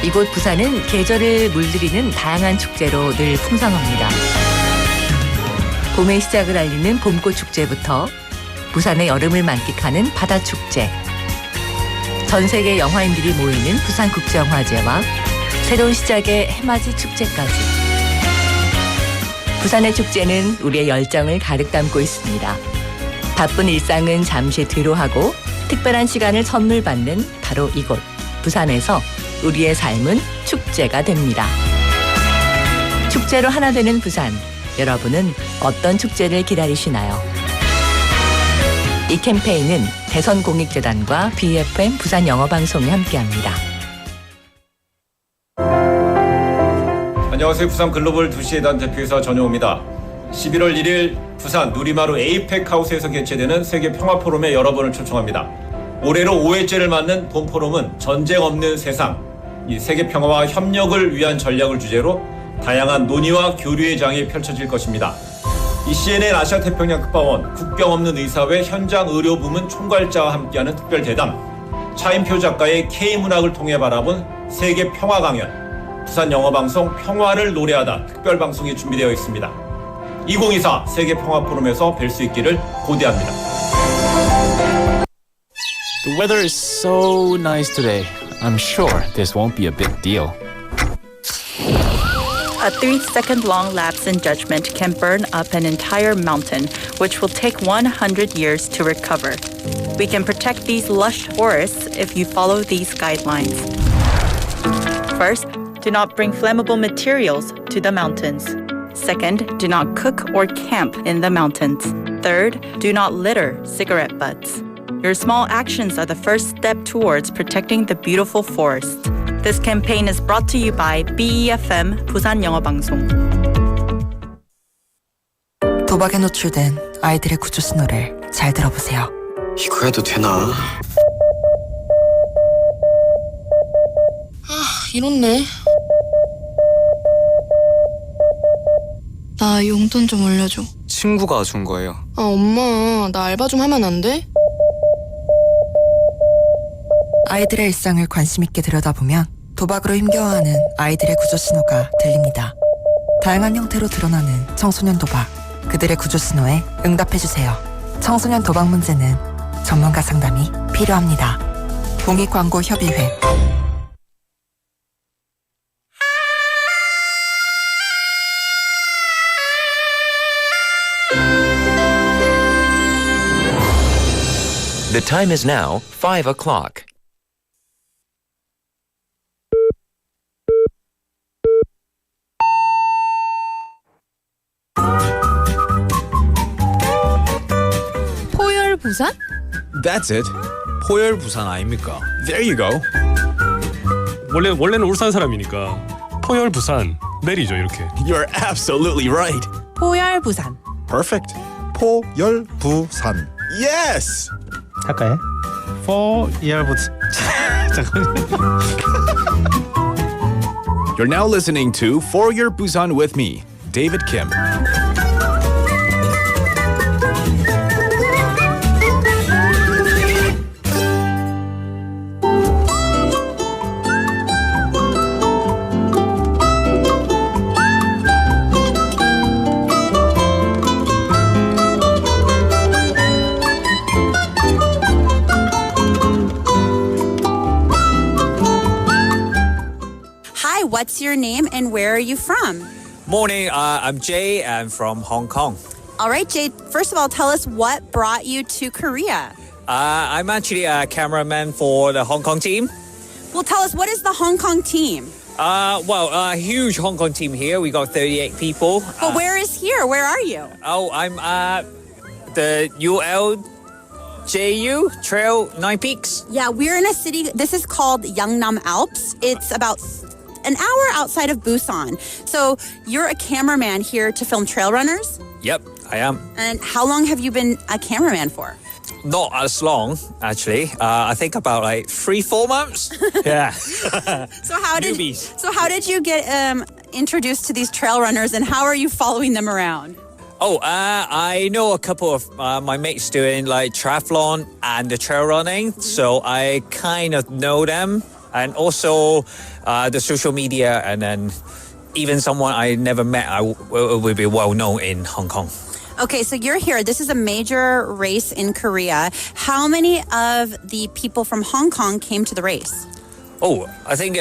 이곳 부산은 계절을 물들이는 다양한 축제로 늘 풍성합니다. 봄의 시작을 알리는 봄꽃 축제부터 부산의 여름을 만끽하는 바다축제, 전 세계 영화인들이 모이는 부산국제영화제와 새로운 시작의 해맞이 축제까지. 부산의 축제는 우리의 열정을 가득 담고 있습니다. 바쁜 일상은 잠시 뒤로하고 특별한 시간을 선물 받는 바로 이곳 부산에서 우리의 삶은 축제가 됩니다. 축제로 하나 되는 부산, 여러분은 어떤 축제를 기다리시나요? 이 캠페인은 대선공익재단과 BFM 부산영어방송이 함께합니다. 안녕하세요. 부산 글로벌 2시의 단 대표이사 전용호입니다. 11월 1일 부산 누리마루 에이펙 하우스에서 개최되는 세계 평화포럼에 여러분을 초청합니다. 올해로 5회째를 맞는 본 포럼은 전쟁 없는 세상, 이 세계 평화와 협력을 위한 전략을 주제로 다양한 논의와 교류의 장이 펼쳐질 것입니다. 이 CNN 아시아 태평양 특파원, 국경 없는 의사회 현장 의료 부문 총괄자와 함께하는 특별 대담, 차인표 작가의 K문학을 통해 바라본 세계 평화 강연, 부산 영어방송 평화를 노래하다 특별 방송이 준비되어 있습니다. 2024 세계 평화 포럼에서 뵐 수 있기를 고대합니다. The weather is so nice today. I'm sure this won't be a big deal. A 3-second long lapse in judgment can burn up an entire mountain, which will take 100 years to recover. We can protect these lush forests if you follow these guidelines. First, do not bring flammable materials to the mountains. Second, do not cook or camp in the mountains. Third, do not litter cigarette butts. Your small actions are the first step towards protecting the beautiful forest. This campaign is brought to you by BEFM 부산영어방송. 도박에 노출된 아이들의 구조 신호를 잘 들어보세요. 이거 해도 되나? 이렇네. 나 용돈 좀 올려줘. 친구가 준 거예요. 엄마, 나 알바 좀 하면 안 돼? 아이들의 일상을 관심 있게 들여다보면 도박으로 힘겨워하는 아이들의 구조 신호가 들립니다. 다양한 형태로 드러나는 청소년 도박, 그들의 구조 신호에 응답해주세요. 청소년 도박 문제는 전문가 상담이 필요합니다. 공익광고협의회. The time is now 5 o'clock. 포열 부산? That's it. 포열 부산 아닙니까? There you go. 원래는 울산 사람이니까 포열 부산 내리죠 이렇게. You're absolutely right. 포열 부산. Perfect. 포열 부산. Yes. 할까요? 포열 부산. You're now listening to For Your Busan with me, David Kim. Hi, what's your name and where are you from? Morning, I'm Jay. I'm from Hong Kong. All right, Jay, first of all, tell us what brought you to Korea. I'm actually a cameraman for the Hong Kong team. Well, tell us, what is the Hong Kong team? A huge Hong Kong team here. We got 38 people. But where is here? Where are you? I'm at the ULJU Trail 9 Peaks. Yeah, we're in a city, this is called Yangnam Alps. It's about an hour outside of Busan. So you're a cameraman here to film trail runners? Yep, I am. And how long have you been a cameraman for? Not as long, actually. I think about like 3-4 months. Yeah. So how did you get introduced to these trail runners and how are you following them around? I know a couple of my mates doing like triathlon and the trail running, so I kind of know them. And also the social media, and then even someone I never met will be well known in Hong Kong. Okay, so you're here. This is a major race in Korea. How many of the people from Hong Kong came to the race? I think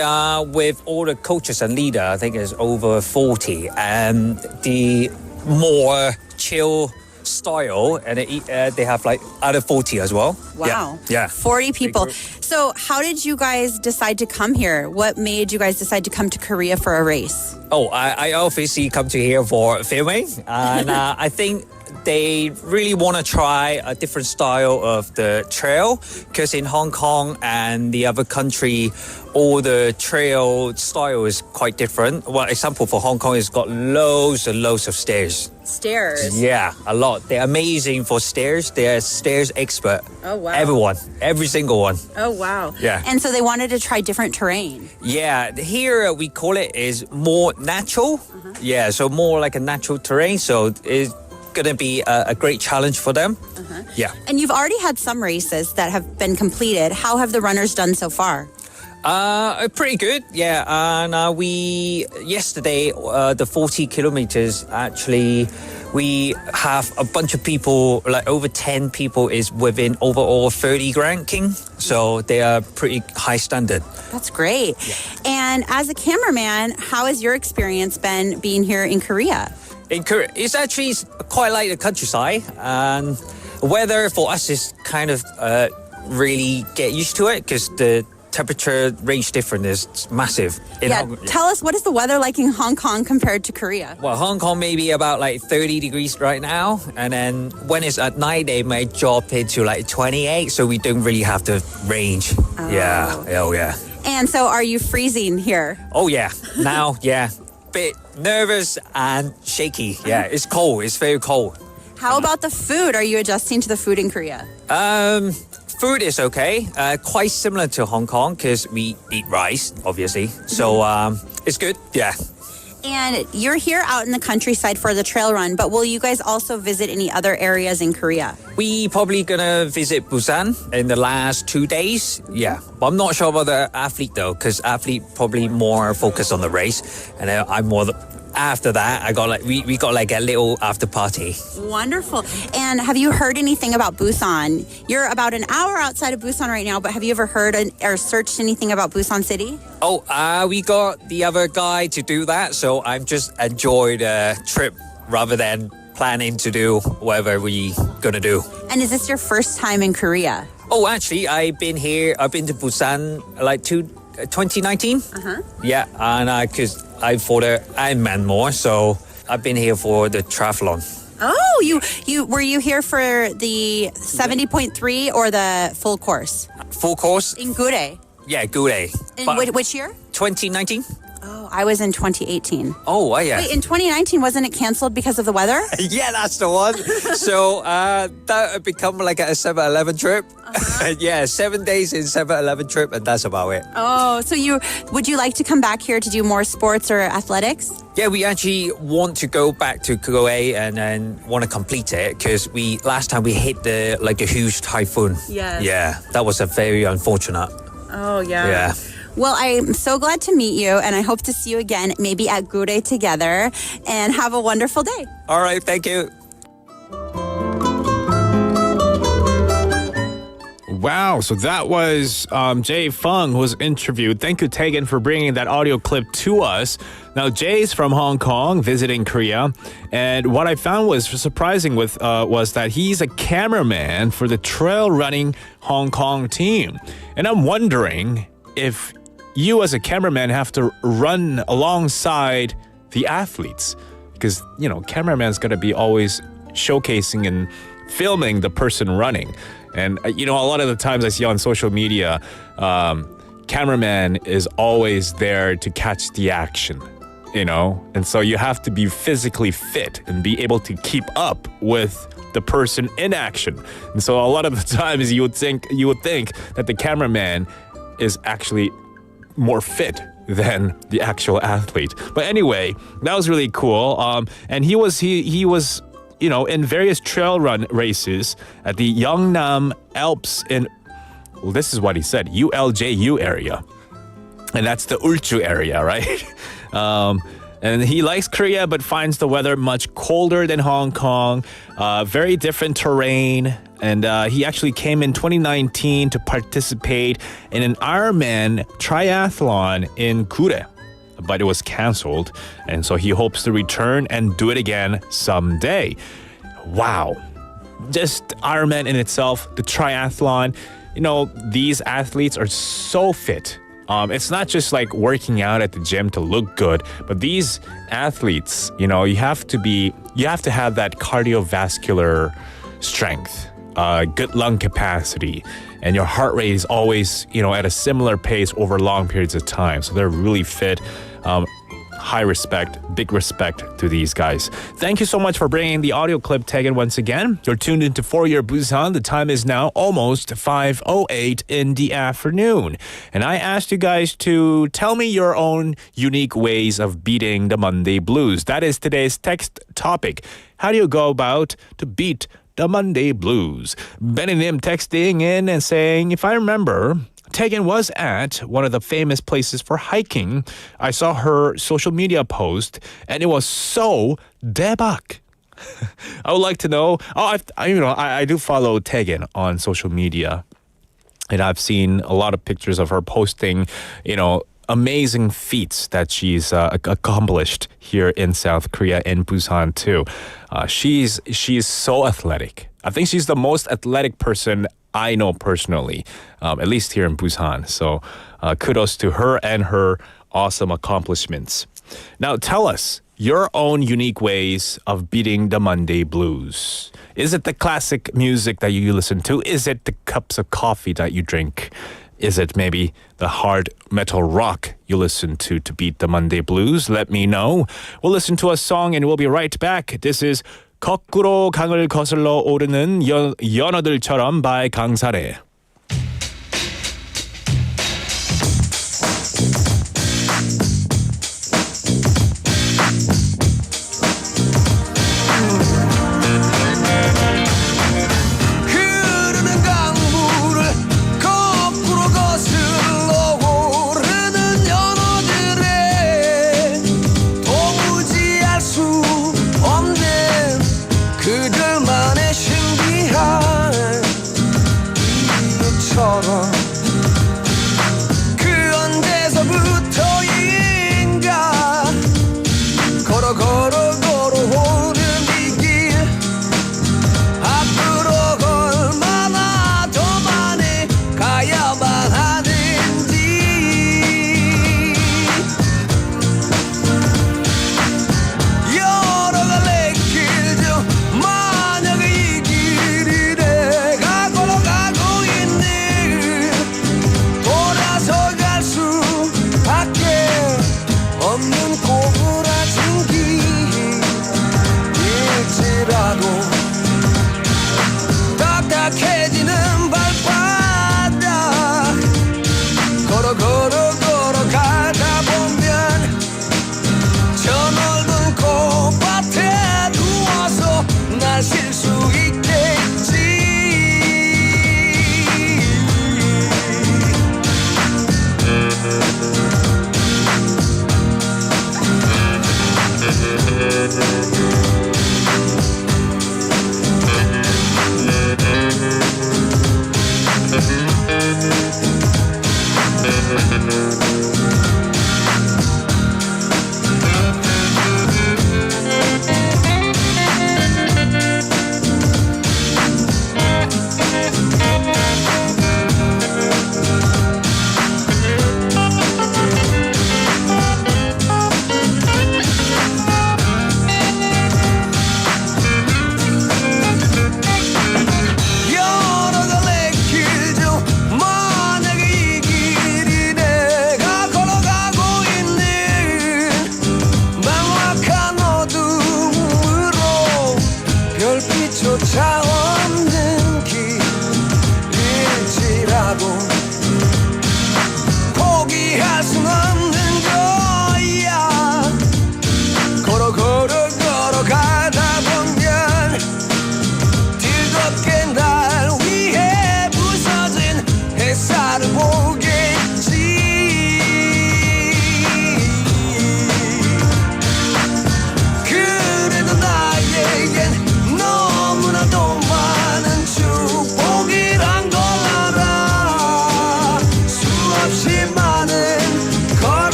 with all the coaches and leader, I think it's over 40. And the more chill style, and they have like other 40 as well. Wow. Yeah. 40 people. So how did you guys decide to come here? What made you guys decide to come to Korea for a race? I obviously come to here for filming, and I think they really want to try a different style of the trail, because in Hong Kong and the other country, all the trail style is quite different. Well, example for Hong Kong, it's got loads and loads of stairs. Stairs? Yeah, a lot. They're amazing for stairs. They're stairs expert. Oh, wow. Every single one. Oh, wow. Yeah. And so they wanted to try different terrain. Yeah, here we call it is more natural. Yeah, so more like a natural terrain. So it's gonna be a great challenge for them. Yeah. And you've already had some races that have been completed. How have the runners done so far? Pretty good, yeah. And yesterday, the 40 kilometers, actually, we have a bunch of people, like over 10 people is within overall 30 ranking. So they are pretty high standard. That's great. Yeah. And as a cameraman, how has your experience been being here in Korea? In Korea, it's actually quite like the countryside. And weather for us is kind of really get used to it, because the temperature range difference is massive. Tell us, what is the weather like in Hong Kong compared to Korea? Well, Hong Kong may be about like 30 degrees right now. And then when it's at night, they may drop it to like 28. So we don't really have the range. Oh. Yeah. Oh, yeah. And so are you freezing here? Oh, yeah. Now, yeah. Bit nervous and shaky. Yeah, it's cold. It's very cold. How about the food? Are you adjusting to the food in Korea? Food is okay. Quite similar to Hong Kong, because we eat rice, obviously. So it's good. Yeah. And you're here out in the countryside for the trail run, but will you guys also visit any other areas in Korea? We probably gonna visit Busan in the last 2 days. Yeah. But I'm not sure about the athlete though, because athlete probably more focused on the race. And I'm more after that, we got like a little after party. Wonderful. And have you heard anything about Busan? You're about an hour outside of Busan right now, but have you ever heard or searched anything about Busan City? We got the other guy to do that, so I'm just enjoy the trip rather than planning to do whatever we gonna do. And is this your first time in Korea? Actually, I've been to Busan like 2019. Yeah, and because I for the Ironman more, so I've been here for the triathlon. Oh, you were you here for the 70.3 or the full course? Full course in Gure. Yeah, Gure. In which year? 2019. Oh, I was in 2018. Oh, yeah. Wait, in 2019, wasn't it canceled because of the weather? Yeah, that's the one. So that become like a 7-Eleven trip. Yeah, 7 days in 7-Eleven trip, and that's about it. Oh, so would you like to come back here to do more sports or athletics? Yeah, we actually want to go back to Korea and want to complete it because last time we hit a huge typhoon. Yes. Yeah, that was a very unfortunate. Oh, yeah. Yeah. Well, I'm so glad to meet you, and I hope to see you again, maybe at Gure together, and have a wonderful day. All right, thank you. Wow, so that was Jay Fung who was interviewed. Thank you, Tegan, for bringing that audio clip to us. Now, Jay's from Hong Kong, visiting Korea, and what I found was surprising was that he's a cameraman for the trail running Hong Kong team. And I'm wondering if you as a cameraman have to run alongside the athletes, because, cameraman's got to be always showcasing and filming the person running. And, a lot of the times I see on social media, cameraman is always there to catch the action, And so you have to be physically fit and be able to keep up with the person in action. And so a lot of the times you would think that the cameraman is actually more fit than the actual athlete. But anyway, that was really cool. And he was in various trail run races at the Yeongnam Alps this is what he said, ULJU area. And that's the Ulju area, right? And he likes Korea but finds the weather much colder than Hong Kong. Very different terrain. And he actually came in 2019 to participate in an Ironman triathlon in Gure. But it was canceled, and so he hopes to return and do it again someday. Wow. Just Ironman in itself, the triathlon, these athletes are so fit. It's not just like working out at the gym to look good, but these athletes, you have to have that cardiovascular strength, good lung capacity, and your heart rate is always, at a similar pace over long periods of time. So they're really fit. High respect, big respect to these guys. Thank you so much for bringing the audio clip, Tegan, once again. You're tuned into For Your Busan. The time is now almost 5:08 in the afternoon. And I asked you guys to tell me your own unique ways of beating the Monday blues. That is today's text topic. How do you go about to beat the Monday blues? Benny-nim texting in and saying, if I remember, Tegan was at one of the famous places for hiking. I saw her social media post, and it was so 대박. I would like to know. I do follow Tegan on social media, and I've seen a lot of pictures of her posting, amazing feats that she's accomplished here in South Korea, in Busan too. She's so athletic. I think she's the most athletic person I know personally, at least here in Busan. So kudos to her and her awesome accomplishments. Now tell us your own unique ways of beating the Monday blues. Is it the classic music that you listen to? Is it the cups of coffee that you drink? Is it maybe the hard metal rock you listen to beat the Monday blues? Let me know. We'll listen to a song and we'll be right back. This is 거꾸로 강을 거슬러 오르는 연어들처럼 by 강사래. 흐르는 강물을 거꾸로 거슬러 오르는 연어들의 도무지 알 수 없는 그들만의 신비한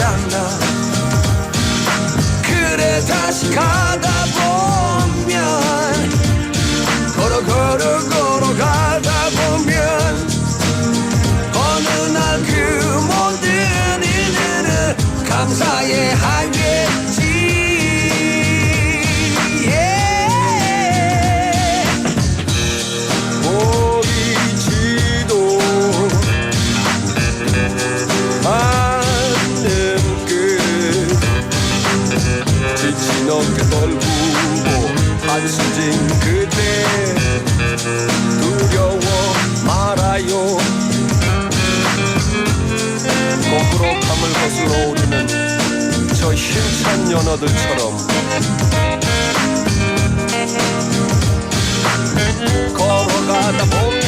않아 그래 다시 가다 보면 걸어가다 보면 어느 날 그 모든 일들을 감사해 하겠지 보이지도 않는 끝 지친 어깨 떨구고 한숨 진 그대 두려워 말아요 거꾸로 밤을 거슬러 오르는 저 힘찬 연어들처럼 걸어가다 보면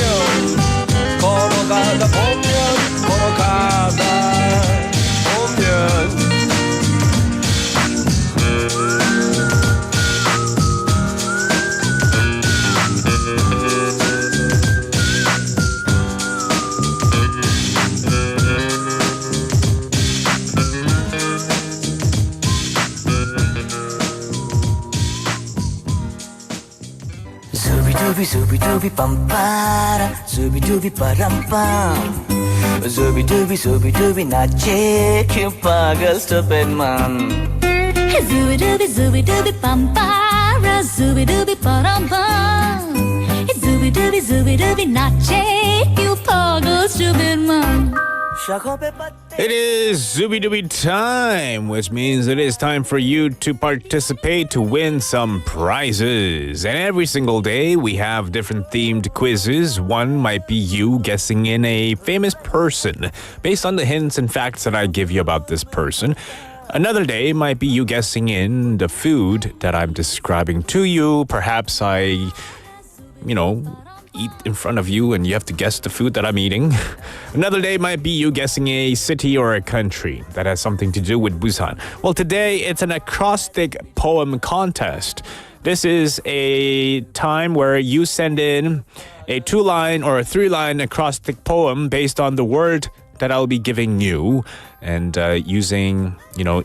Zooby bum para, zooby dooby param pam. Zooby dooby nache, pagal stupid man. Zooby dooby bum para, zooby dooby param pam. Zooby dooby nache, pagal stupid man. It is Zooby Dooby time, which means it is time for you to participate to win some prizes. And every single day we have different themed quizzes. One might be you guessing in a famous person based on the hints and facts that I give you about this person. Another day might be you guessing in the food that I'm describing to you. Perhaps I, eat in front of you and you have to guess the food that I'm eating. Another day might be you guessing a city or a country that has something to do with Busan. Well, today it's an acrostic poem contest. This is a time where you send in a 2-line or a 3-line acrostic poem based on the word that I'll be giving you, and using,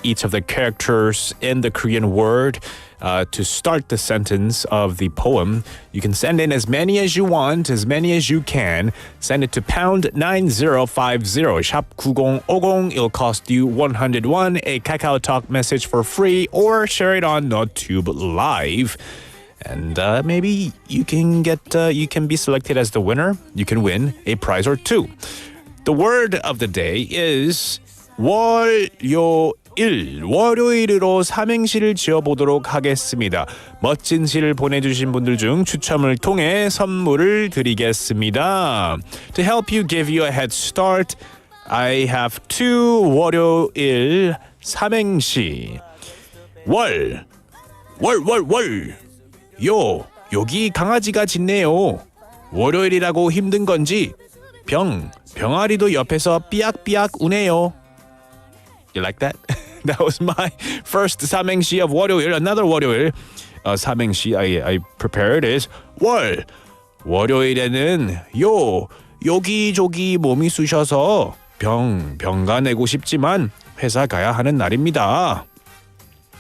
each of the characters in the Korean word to start the sentence of the poem. You can send in as many as you want, as many as you can. Send it to pound 9050, shop 9050. It'll cost you 101, a Kakao Talk message for free, or share it on NotTube Live. And maybe you can be selected as the winner. You can win a prize or two. The word of the day is 월요일. 월요일'로 삼행시를 지어보도록 하겠습니다. 멋진 시를 보내주신 분들 중 추첨을 통해 선물을 드리겠습니다. To help you, give you a head start, I have 2 월요일 삼행시. 월. 여기 강아지가 짖네요. 월요일이라고 힘든 건지 병아리도 옆에서 삐약삐약 우네요. You like that? That was my first 삼행시 of 월요일. Another 월요일 삼행시 I prepared is 월요일에는 여기저기 몸이 쑤셔서 병가 내고 싶지만 회사 가야 하는 날입니다.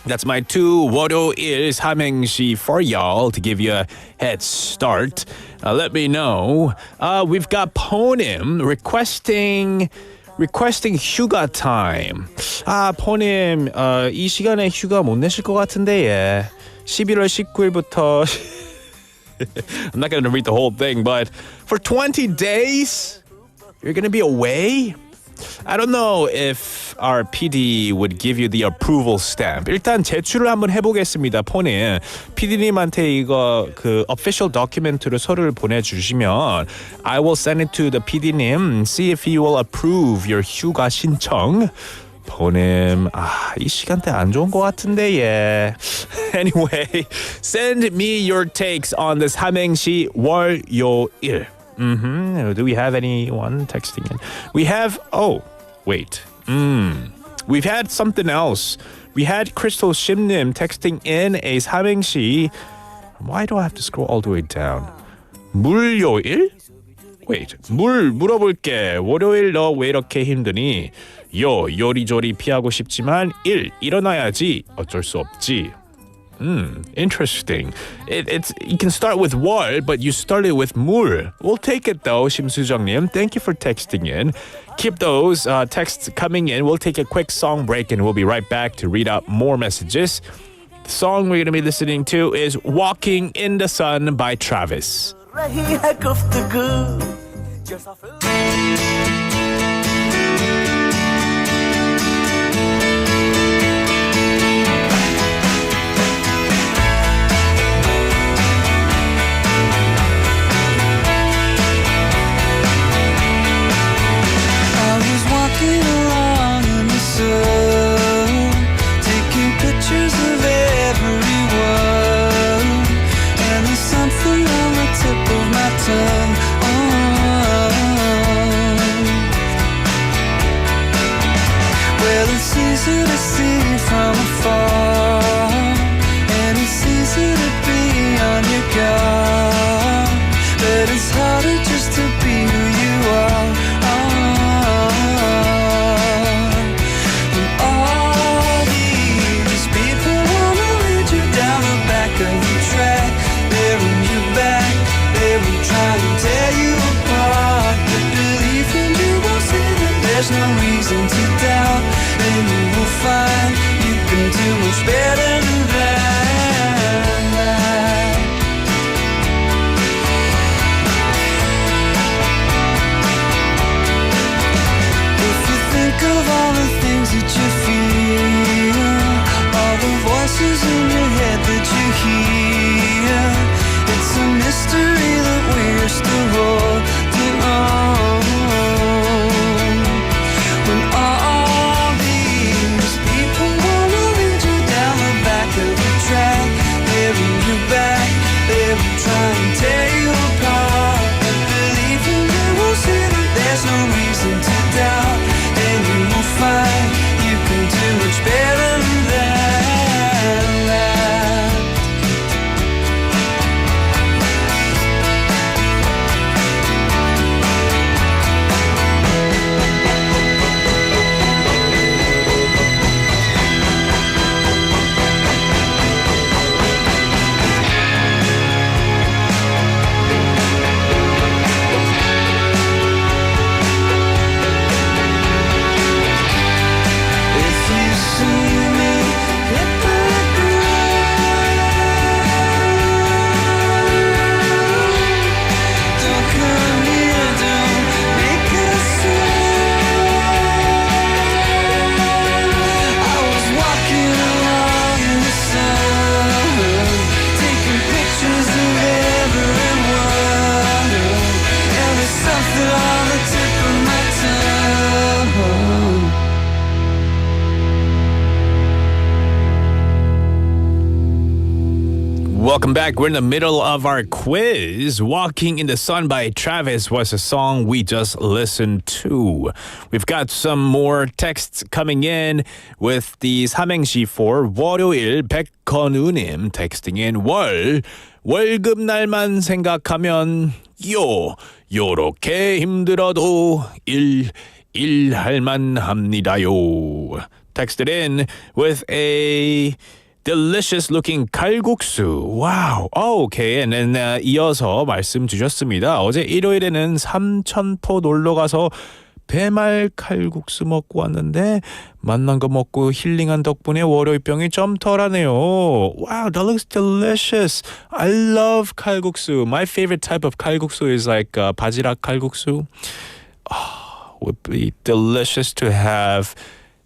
That's my 2 월요일 삼행시 for y'all to give you a head start. Let me know. We've got Ponim requesting 휴가 time. 포님, 이 시간에 휴가 못 내실 것 같은데, 예. 11월 19일부터 I'm not going to read the whole thing, but for 20 days, you're going to be away? I don't know if our PD would give you the approval stamp. 일단 제출을 한번 해보겠습니다. 폰에 PD님한테 이거 그 official document로 서류를 보내주시면 I will send it to the PD님. See if he will approve your 휴가 신청. 폰님, 이 시간대 안 좋은 것 같은데, 예. Anyway, send me your takes on the 삼행시 월요일. Do we have anyone texting in? We have, we've had something else. We had Crystal Shimnim texting in a 삼행시. Why do I have to scroll all the way down? 물요일? 물어볼게. 월요일 너 왜 이렇게 힘드니? 요리조리 피하고 싶지만 일어나야지 어쩔 수 없지. Interesting. You can start with 월, but you started with 물. We'll take it though, 심수정님. Thank you for texting in. Keep those texts coming in. We'll take a quick song break and we'll be right back to read out more messages. The song we're going to be listening to is Walking in the Sun by Travis. Walking along in the sun, taking pictures of everyone, and there's something on the tip of my tongue. Well, it's easy to see from afar, and it's easy to be on your guard, but it's harder just to be who you are. There's no reason to doubt, and you will find you can do much better than that. If you think of all the things that you feel, all the voices in your head that you hear, it's a mystery that we're still holding on. All these people wanna lead you down the back of the track. They're in your back, they will try and tear you apart. But believe me, they will see that there's no reason to doubt, and you will find you can do much better than that. Welcome back. We're in the middle of our quiz. Walking in the Sun by Travis was a song we just listened to. We've got some more texts coming in with the 삼행시 for 월요일. 백건우님 texting in 월급 날만 생각하면 요렇게 힘들어도 일할만 합니다요. Texted in with a delicious looking 칼국수. Wow. Oh, okay. And then 이어서 말씀 주셨습니다. 어제 일요일에는 삼천포 놀러 가서 배말 칼국수 먹고 왔는데 맛난 거 먹고 힐링한 덕분에 월요일병이 좀 덜하네요. Wow, that looks delicious. I love 칼국수. My favorite type of 칼국수 is like 바지락 칼국수. Would be delicious to have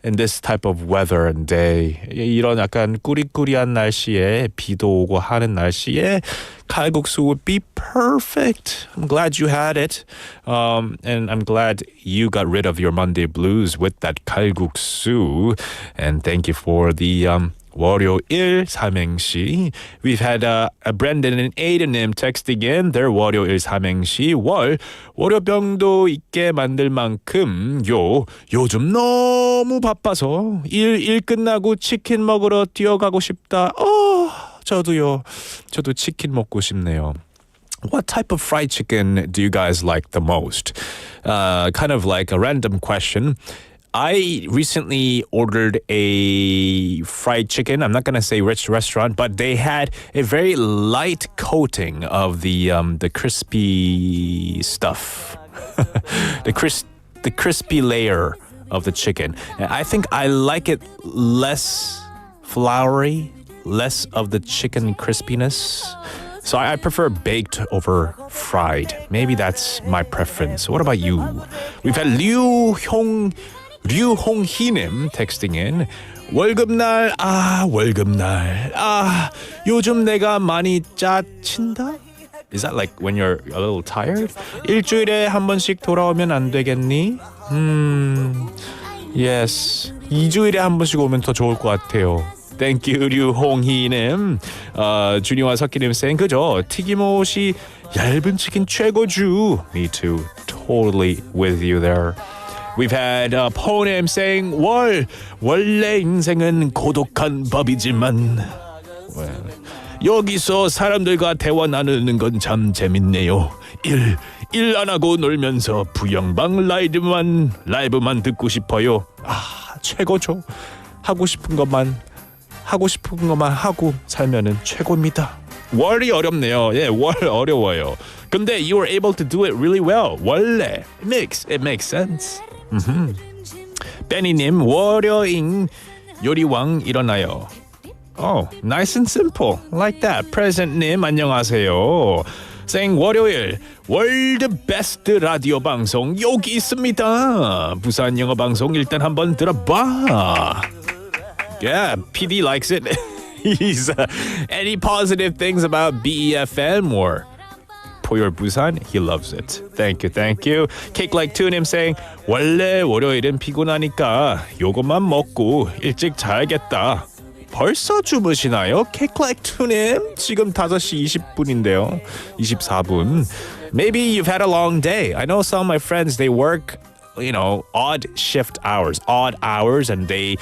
in this type of weather and day. 이런 약간 꾸리꾸리한 날씨에 비도 오고 하는 날씨에 칼국수 would be perfect. I'm glad you had it. And I'm glad you got rid of your Monday blues with that 칼국수. And thank you for the 월요일 삼행시. We've had Brendan and Aiden님 texting in their 월요일 삼행시. 월요병도 있게 만들 만큼 요즘 너무 바빠서 일 끝나고 치킨 먹으러 뛰어가고 싶다. 저도요. 저도 치킨 먹고 싶네요. What type of fried chicken do you guys like the most? Kind of like a random question. I recently ordered a fried chicken. I'm not going to say which restaurant, but they had a very light coating of the crispy stuff. the crispy layer of the chicken. And I think I like it less floury, less of the chicken crispiness. So I prefer baked over fried. Maybe that's my preference. What about you? We've had 류홍희님 texting in. 월급날, 월급날. 요즘 내가 많이 짜친다? Is that like when you're a little tired? 일주일에 한 번씩 돌아오면 안 되겠니? Yes. 2주일에 한 번씩 오면 더 좋을 것 같아요. Thank you, 류홍희님. 준이와 석기님 saying 그죠? 튀김옷이 얇은 치킨 최고주. Me too. Totally with you there. We've had 포님 saying 원래 인생은 고독한 법이지만 여기서 사람들과 대화 나누는 건 참 재밌네요. 일 안 하고 놀면서 부영방 라이브만 듣고 싶어요. 최고죠. 하고 싶은 것만 하고 살면은 최고입니다. 월이 어렵네요. 예, 월 어려워요. 근데 you were able to do it really well. 원래 it makes sense. 베니님 월요일 요리왕 일어나요. Oh, nice and simple. Like that. Present님 안녕하세요. saying 월요일 월드 베스트 라디오 방송 여기 있습니다. 부산 영어 방송 일단 한번 들어봐. Yeah, PD likes it. He's any positive things about BEFM or Poyor Busan, he loves it. Thank you. Cake like Tunim saying 원래 월요일은 피곤하니까 요것만 먹고 일찍 자야겠다. 벌써 주무시나요? Cake like Tunim? 지금 5시 20분인데요. 24분. Maybe you've had a long day. I know some of my friends, they work, odd hours, and they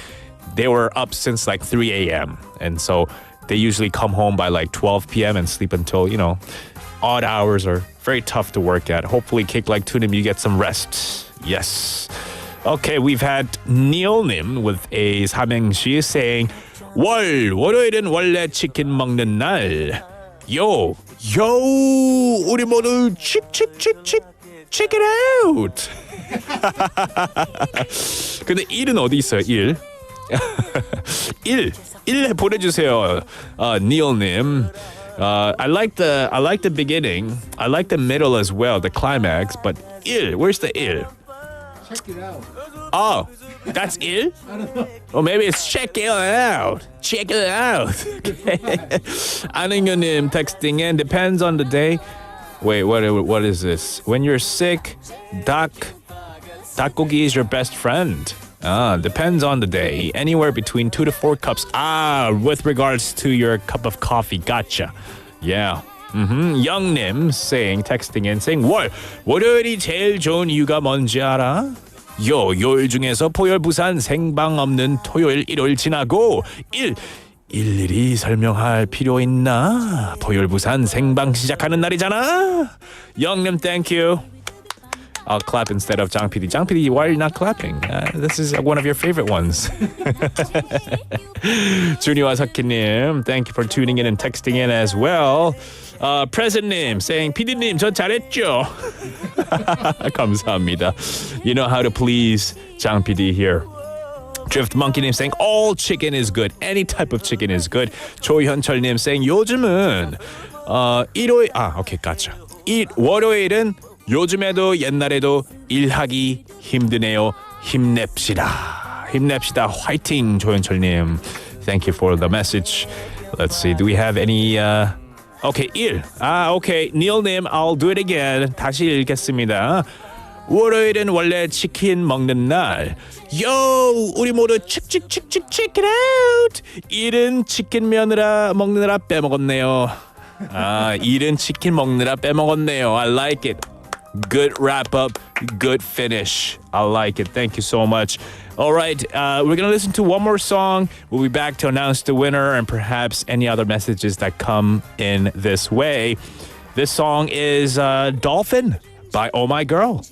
were up since like 3 a.m. And so they usually come home by like 12 p.m. and sleep until, odd hours are very tough to work at. Hopefully, Cake like Tunim, you get some rest. Yes. Okay, we've had Neil Nim with a 삼행시 saying 월요일은 원래 치킨 먹는 날. Yo, 우리 모두 check it out. 근데 일은 어디 있어요? 일 보내주세요. 니얼님. I like the beginning. I like the middle as well, the climax. But where's the il? Check it out. Oh, that's il? I don't know. Or maybe it's check it out. Check it out. Okay. 안은교님 texting in. Depends on the day. Wait, what is this? When you're sick, 닭고기 is your best friend. Depends on the day. Anywhere between 2 to 4 cups. With regards to your cup of coffee. Gotcha. Yeah. 영님 texting in saying 월요일이 제일 좋은 이유가 뭔지 알아? 요일 중에서 포열 부산 생방 없는 토요일 일요일 지나고 일일이 설명할 필요 있나? 포열 부산 생방 시작하는 날이잖아. 영님 thank you. I'll clap instead of Jang PD. Jang PD, why are you not clapping? This is one of your favorite ones. 준이와 석희님, thank you for tuning in and texting in as well. President님 saying, PD님, 저 잘했죠? 감사합니다. You know how to please Jang PD here. Drift Monkey님 saying, all chicken is good. Any type of chicken is good. 조현철님 saying, 요즘은 okay, gotcha. 월요일은 요즘에도 옛날에도 일하기 힘드네요. 힘냅시다. 화이팅 조현철님. Thank you for the message. Let's see. Do we have any Okay, okay. Neil님, I'll do it again. 다시 읽겠습니다. 월요일은 원래 치킨 먹는 날. Yo, 우리 모두 check it out. 일은 치킨 먹느라 빼먹었네요. 일은 치킨 먹느라 빼먹었네요. I like it. Good wrap up, good finish. I like it. Thank you so much. All right, we're going to listen to one more song. We'll be back to announce the winner and perhaps any other messages that come in this way. This song is Dolphin by Oh My Girl.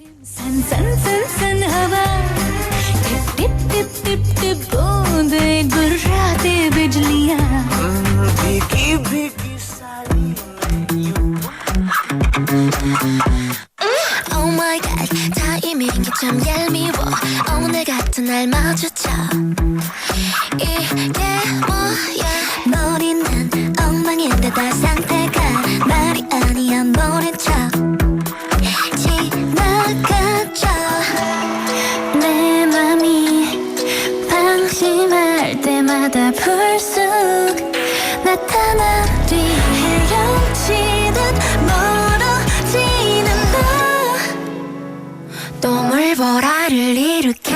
Tip tip tip tip बूंदे गुर्राते बिजलियां भीगी भीगी Oh my god 타이밍이 참 얄미워 오늘 같은 날 마주쳐 이게 뭐야 머리는 엉망인데 다 상태가 말이 아니야 모른 척 지나가죠 내 맘이 방심할 때마다 불쑥 나타나 뒤 헤엄치듯 멀어지는 너 또 물보라를 일으켜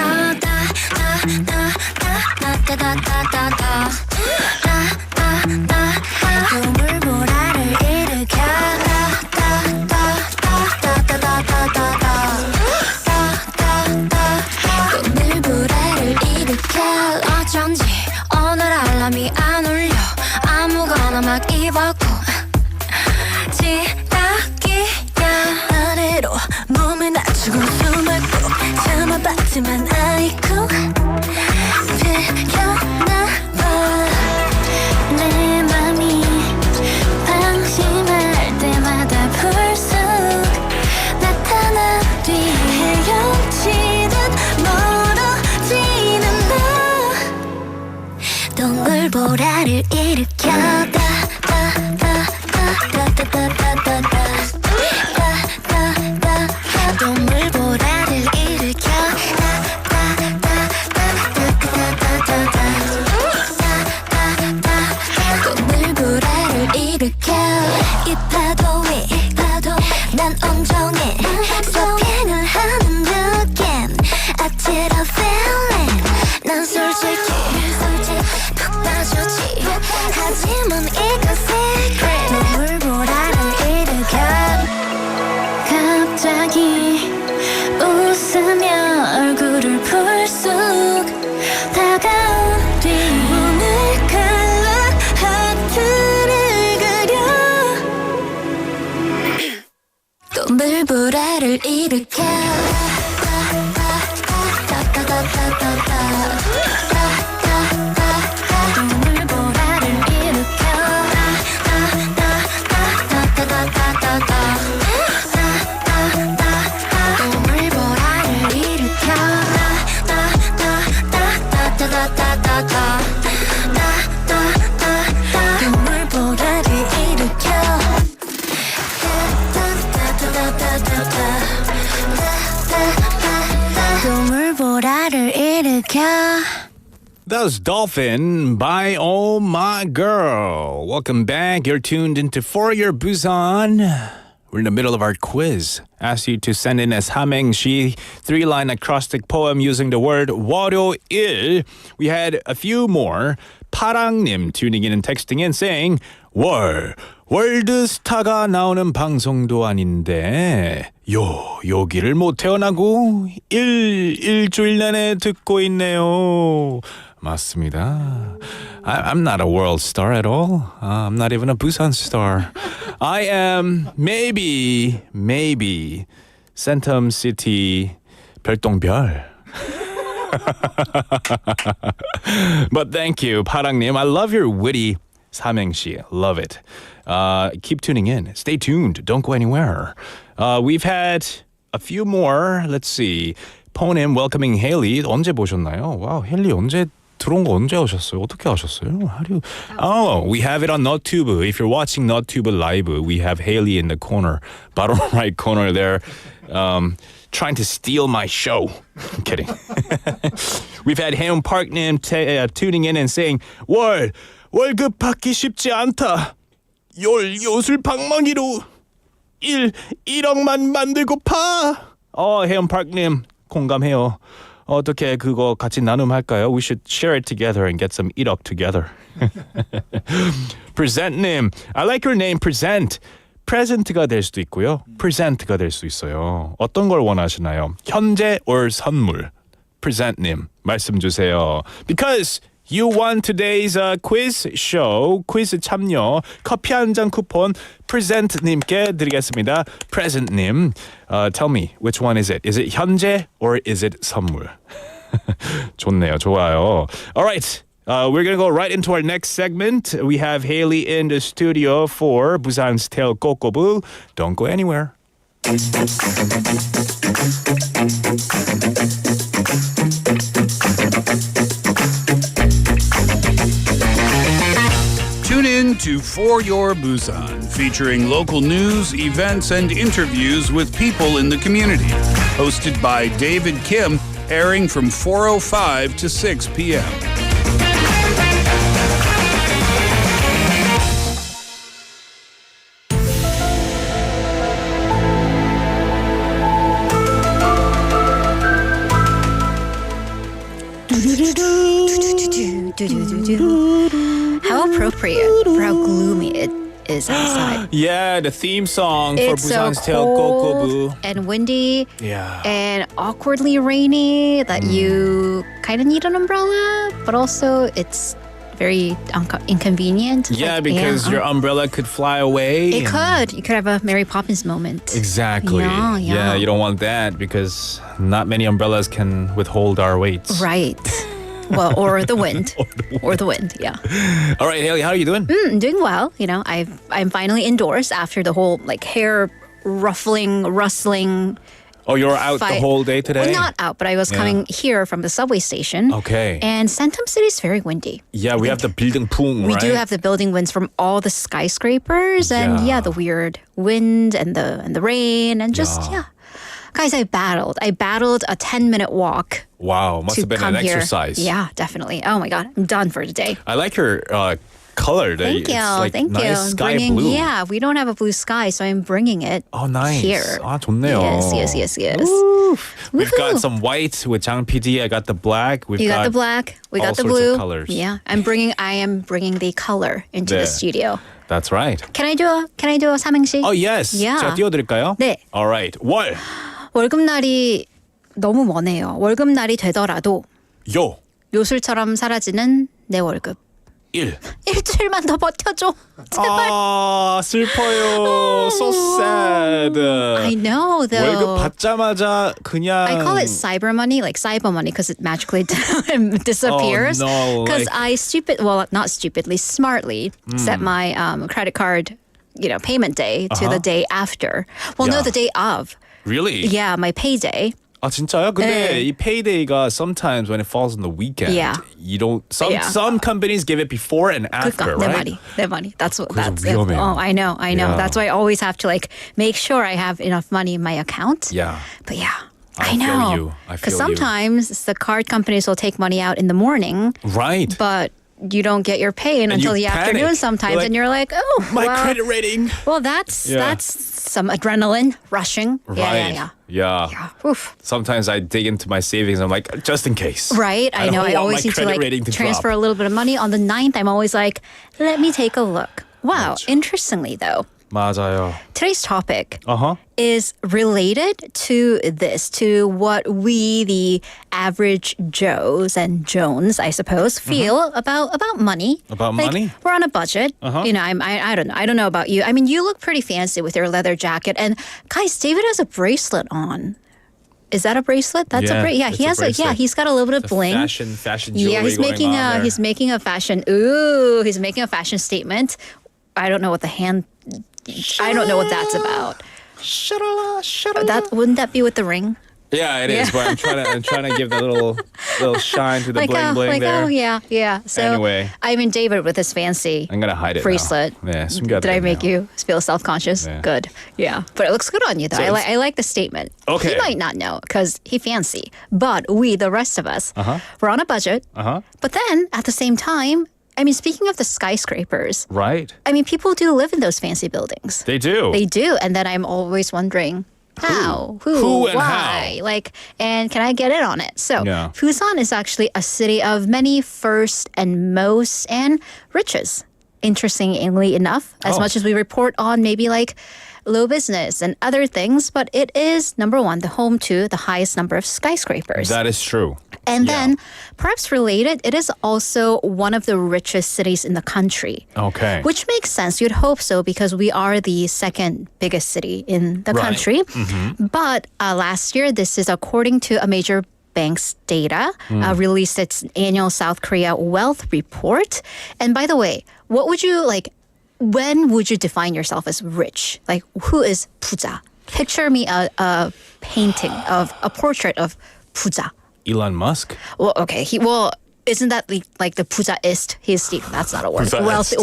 또 물보라를 일으켜 또 물보라를 일으켜 어쩐지 오늘 알람이 안 울려 아무거나 막 입었고 지각이야 아래로 몸을 낮추고 숨을 꼭 참아봤지만 아이쿠 들켰나봐 내 맘이 방심할 때마다 불쑥 나타나 뒤 헤엄치듯 멀어지는 너 동물보라를 일으켜 동물보라를 일으켜 동물보라를 일으켜 이 파도에 난 온종일 서핑을 하는 느낌 아찔한 feeling 난 솔직히 푹 빠졌지 하지만 이건 secret 동물보라를 일으켜 갑자기 웃으며 얼굴을 불쑥 다가온 뒤 오늘 칼라 하트를 그려 또 물보라를 일으켜 동물보라를 일으켜 동물보라를 일으켜 동물보라를 일으켜 동물보라를 일으켜 That was Dolphin by Oh My Girl. Welcome back. You're tuned into For Your Busan. We're in the middle of our quiz. Asked you to send in a 삼행시 3-line acrostic poem using the word 월요일. We had a few more. 파랑님 tuning in and texting in saying 월드스타가 나오는 방송도 아닌데 여기를 못 태어나고 일주일 내내 듣고 있네요. 맞습니다. I'm not a world star at all. I'm not even a Busan star. I am maybe Centum City 별똥별. But thank you, 파랑님. I love your witty 삼행시. Love it. Keep tuning in. Stay tuned. Don't go anywhere. We've had a few more. Let's see. 포님 welcoming Haley. 언제 보셨나요? 와우, 헨리 언제 들어온 거 언제 오셨어요? 어떻게 하셨어요? How do you... Oh, we have it on NotTube. If you're watching NotTube live, we have Haley in the corner, bottom right corner there, trying to steal my show. I'm kidding. We've had Haeun Park님 tuning in and saying, 월급 받기 쉽지 않다. 요술 방망이로 1억만 만들고파. 혜연 파크님 공감해요. 어떻게 그거 같이 나눔할까요? We should share it together and get some 1억 together. Present님, I like your name, Present. 프레젠트가 될 수도 있고요. 프레젠트가 될 수 있어요. 어떤 걸 원하시나요? 현재 or 선물? Present님, 말씀 주세요. Because you won today's quiz show. quiz 참여 커피 한 잔 쿠폰 Present님께 드리겠습니다. Present님, tell me which one is it? Is it 현재 or is it 선물? 좋네요. 좋아요. All right. We're going to go right into our next segment. We have Haley in the studio for Busan's Tale 꼬.꼬.부. Don't go anywhere. Tune in to For Your Busan, featuring local news, events, and interviews with people in the community. Hosted by David Kim, airing from 4:05 to 6 p.m. How appropriate for how gloomy it is outside. Yeah, the theme song for It's so Busan's Tale cold 꼬.꼬.부. and windy Yeah. and awkwardly rainy that you kind of need an umbrella, but also it's very inconvenient. Yeah, Like, because your umbrella could fly away. It and- could. You could have a Mary Poppins moment. Exactly. Yeah. You don't want that because not many umbrellas can withhold our weights. Right. Well, or the wind. Or the wind, yeah. All right, Haley, how are you doing? I'm doing well. You know, I'm finally indoors after the whole like hair rustling. Oh, you're out the fight. whole day today? Well, not out, but I was Yeah. coming here from the subway station. Okay. And Santam City is very windy. Yeah, we have the Bildungpung, We right? do have the building winds from all the skyscrapers and Yeah. the weird wind and the rain and just Yeah. Guys, I battled a 10-minute walk Wow, must to have been come an here. exercise. Yeah, definitely. Oh my god, I'm done for today. I like your color. Thank you. It's like Thank nice you. sky Bringing, blue. Yeah, we don't have a blue sky, so I'm bringing it Oh, nice. here. 아, 좋네요. Yes. We've got some white with Jang PD. I got the black. We've You got the black. We all got the sorts blue. of colors. Yeah, I am bringing the color into the 네. studio. That's right. Can I do a 삼행시? Oh, yes. Yeah. 제가 띄워드릴까요? 네. All right. 월. 월급날이 너무 머네요. 월급날이 되더라도 요. 요술처럼 사라지는 내 월급. 일. 일주일만 더 버텨줘. 제발. 아, 슬퍼요. So sad. I know, though. 월급 받자마자 그냥 I call it cyber money, like cyber money, because it magically disappears. Oh, no, Because like- not stupidly, smartly set my credit card, payment day to the day after. Well, no, Yeah. the day of. Really? Yeah, my payday. 아 진짜요? 근데 네. 이 payday가 sometimes when it falls on the weekend, Yeah. you don't. Yeah. Some companies give it before and after, 그러니까, right? 내 money. That's it. 위험해요. Oh, I know. Yeah. That's why I always have to make sure I have enough money in my account. Yeah. But yeah. I know. feel you. I Because feel you. sometimes the card companies will take money out in the morning, Right. but you don't get your pay And until you the afternoon panic. sometimes, You're like, and you're like, oh, My well, credit rating. Well, that's Yeah. some adrenaline rushing. Right. Yeah. Oof. Sometimes I dig into my savings. I'm like, just in case. Right, I know. don't I want always my need to credit rating to transfer drop. a little bit of money. On the 9th, I'm always like, let me take a look. Wow, interestingly though, 맞아요. today's topic Uh-huh. is related to what we, the average Joes and Jones, I suppose, feel about money. About Like, money? We're on a budget. Uh-huh. I don't know. I don't know about you. I mean, you look pretty fancy with your leather jacket. And guys, David has a bracelet on. Is that a bracelet? That's a bracelet. Yeah, it's he has bracelet. he's got a little bit of It's a bling. Fashion jewelry Yeah, he's going making on there. he's making a fashion. He's making a fashion statement. I don't know what I don't know what that's about. Wouldn't that be with the ring? Yeah, it is. But I'm trying to give the little shine to the bling bling there. Oh yeah. So Anyway. I mean, David with his fancy I'm gonna hide it. bracelet. Now. 네, 숨겨야 Did I 되겠네요. make you feel self-conscious? 네. Good. Yeah, but it looks good on you though. So I like the statement. Okay. He might not know because he fancy, but we, the rest of us, we're on a budget. But then at the same time, I mean, speaking of the skyscrapers, Right. I mean, people do live in those fancy buildings. They do. They do, and then I'm always wondering. How? Who and why? And can I get in on it? So, Yeah. Busan is actually a city of many first and most and riches. Interestingly enough, as Oh. much as we report on maybe low business and other things, but it is, number one, the home to the highest number of skyscrapers. That is true. And then, perhaps related, it is also one of the richest cities in the country. Okay. Which makes sense. You'd hope so because we are the second biggest city in the Right. country. Mhm. But last year, this is according to a major Bank's data, released its annual South Korea wealth report. And by the way, what would you when would you define yourself as rich? Like, who is 부자? Picture me a painting of a portrait of 부자. Elon Musk? Well, okay. Isn't that like the 부자ist? That's not a word. Wealthiest.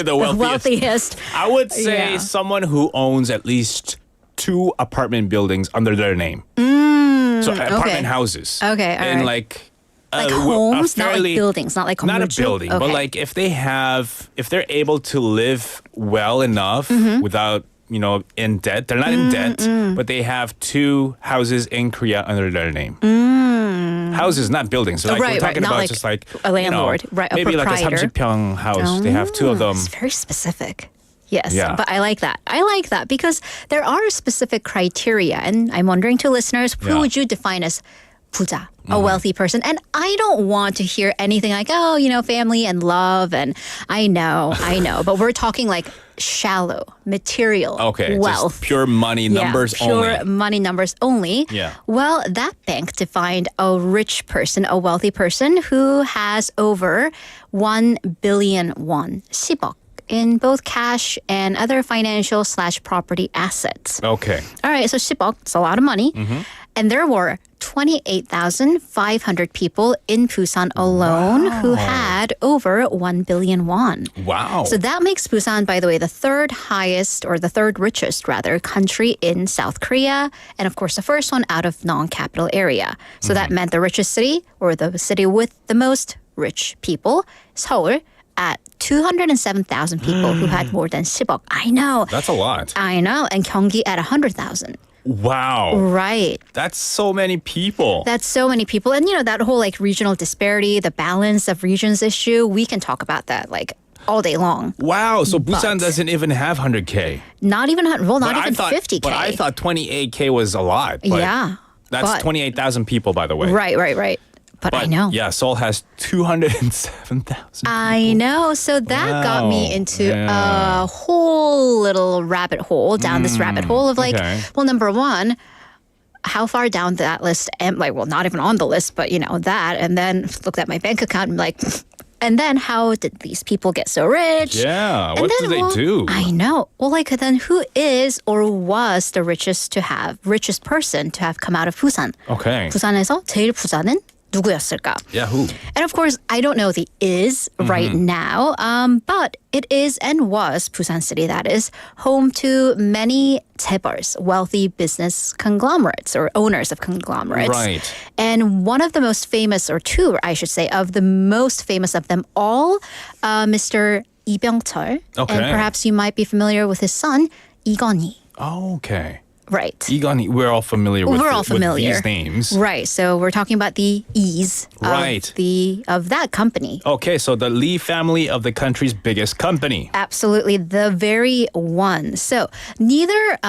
The wealthiest. I would say someone who owns at least 2 apartment buildings under their name. So apartment houses. Okay, all and like homes, not like buildings, not like commercial. Not a building, but like if they're able to live well enough without, in debt. They're not in debt, but they have 2 houses in Korea under their name. Houses, not buildings. So we're talking about just like a landlord, right? Maybe a like a 30평 house. They have 2 of them. It's very specific. Yes, Yeah. but I like that. I like that because there are specific criteria, and I'm wondering to listeners, who would you define as 부자, a wealthy person? And I don't want to hear anything like, family and love, and I know, but we're talking like shallow, material wealth. Just pure money numbers only. Pure money numbers only. Yeah. Well, that bank defined a rich person, a wealthy person who has over 1 billion won, 10억, in both cash and other financial / property assets. Okay. All right, so 10억, it's a lot of money. And there were 28,500 people in Busan alone who had over 1 billion won. Wow. So that makes Busan, by the way, the third richest country in South Korea. And of course, the first one out of non-capital area. So that meant the richest city, or the city with the most rich people, Seoul, at 207,000 people who had more than 10억. I know. That's a lot. I know. And Gyeonggi at 100,000. Wow. Right. That's so many people. That's so many people. And, that whole regional disparity, the balance of regions issue, we can talk about that all day long. Wow. So Busan doesn't even have 100K. Not even 50K. But I thought 28K was a lot. But yeah. That's 28,000 people, by the way. Right. But I know. Yeah, Seoul has 207,000 I know. So that got me into a whole little rabbit hole, down this rabbit hole of well, number one, how far down that list am not even on the list, but that, and then looked at my bank account and and then how did these people get so rich? Yeah, what do they do? I know. Well, then who is or was the richest person to have come out of Busan? Okay. 부산에서 제일 부자는 누구였을까? Yeah, who? And of course, I don't know the is right now, but it is and was, Busan City that is, home to many 재벌s, wealthy business conglomerates or owners of conglomerates. Right. And one of the most famous, or two, I should say, of the most famous of them all, Mr. Lee Byung-chul. Okay. And perhaps you might be familiar with his son, Lee Gun-hee. Oh, okay. Right. Egon, we're all familiar with these names. Right. So we're talking about the E's of that company. Okay, so the Lee family of the country's biggest company. Absolutely, the very one. So neither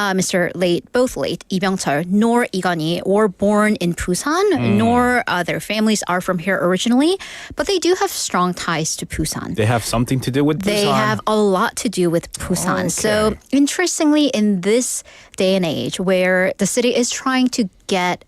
both late Lee Byung-chul nor Lee Gun-hee were born in Busan, nor their families are from here originally, but they do have strong ties to Busan. They have something to do with Busan? They have a lot to do with Busan. Okay. So interestingly, in this day and age, where the city is trying to get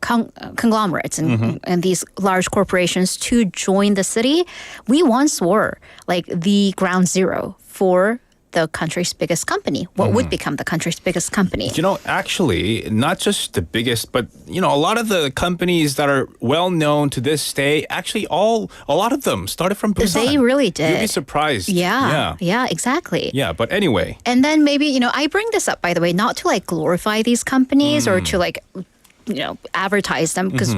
conglomerates and these large corporations to join the city, we once were the ground zero for the country's biggest company. What would become the country's biggest company? Actually, not just the biggest, but, a lot of the companies that are well known to this day, actually a lot of them started from Busan. They really did. You'd be surprised. Yeah, exactly. Yeah, but anyway. And then maybe, I bring this up, by the way, not to glorify these companies or to advertise them, because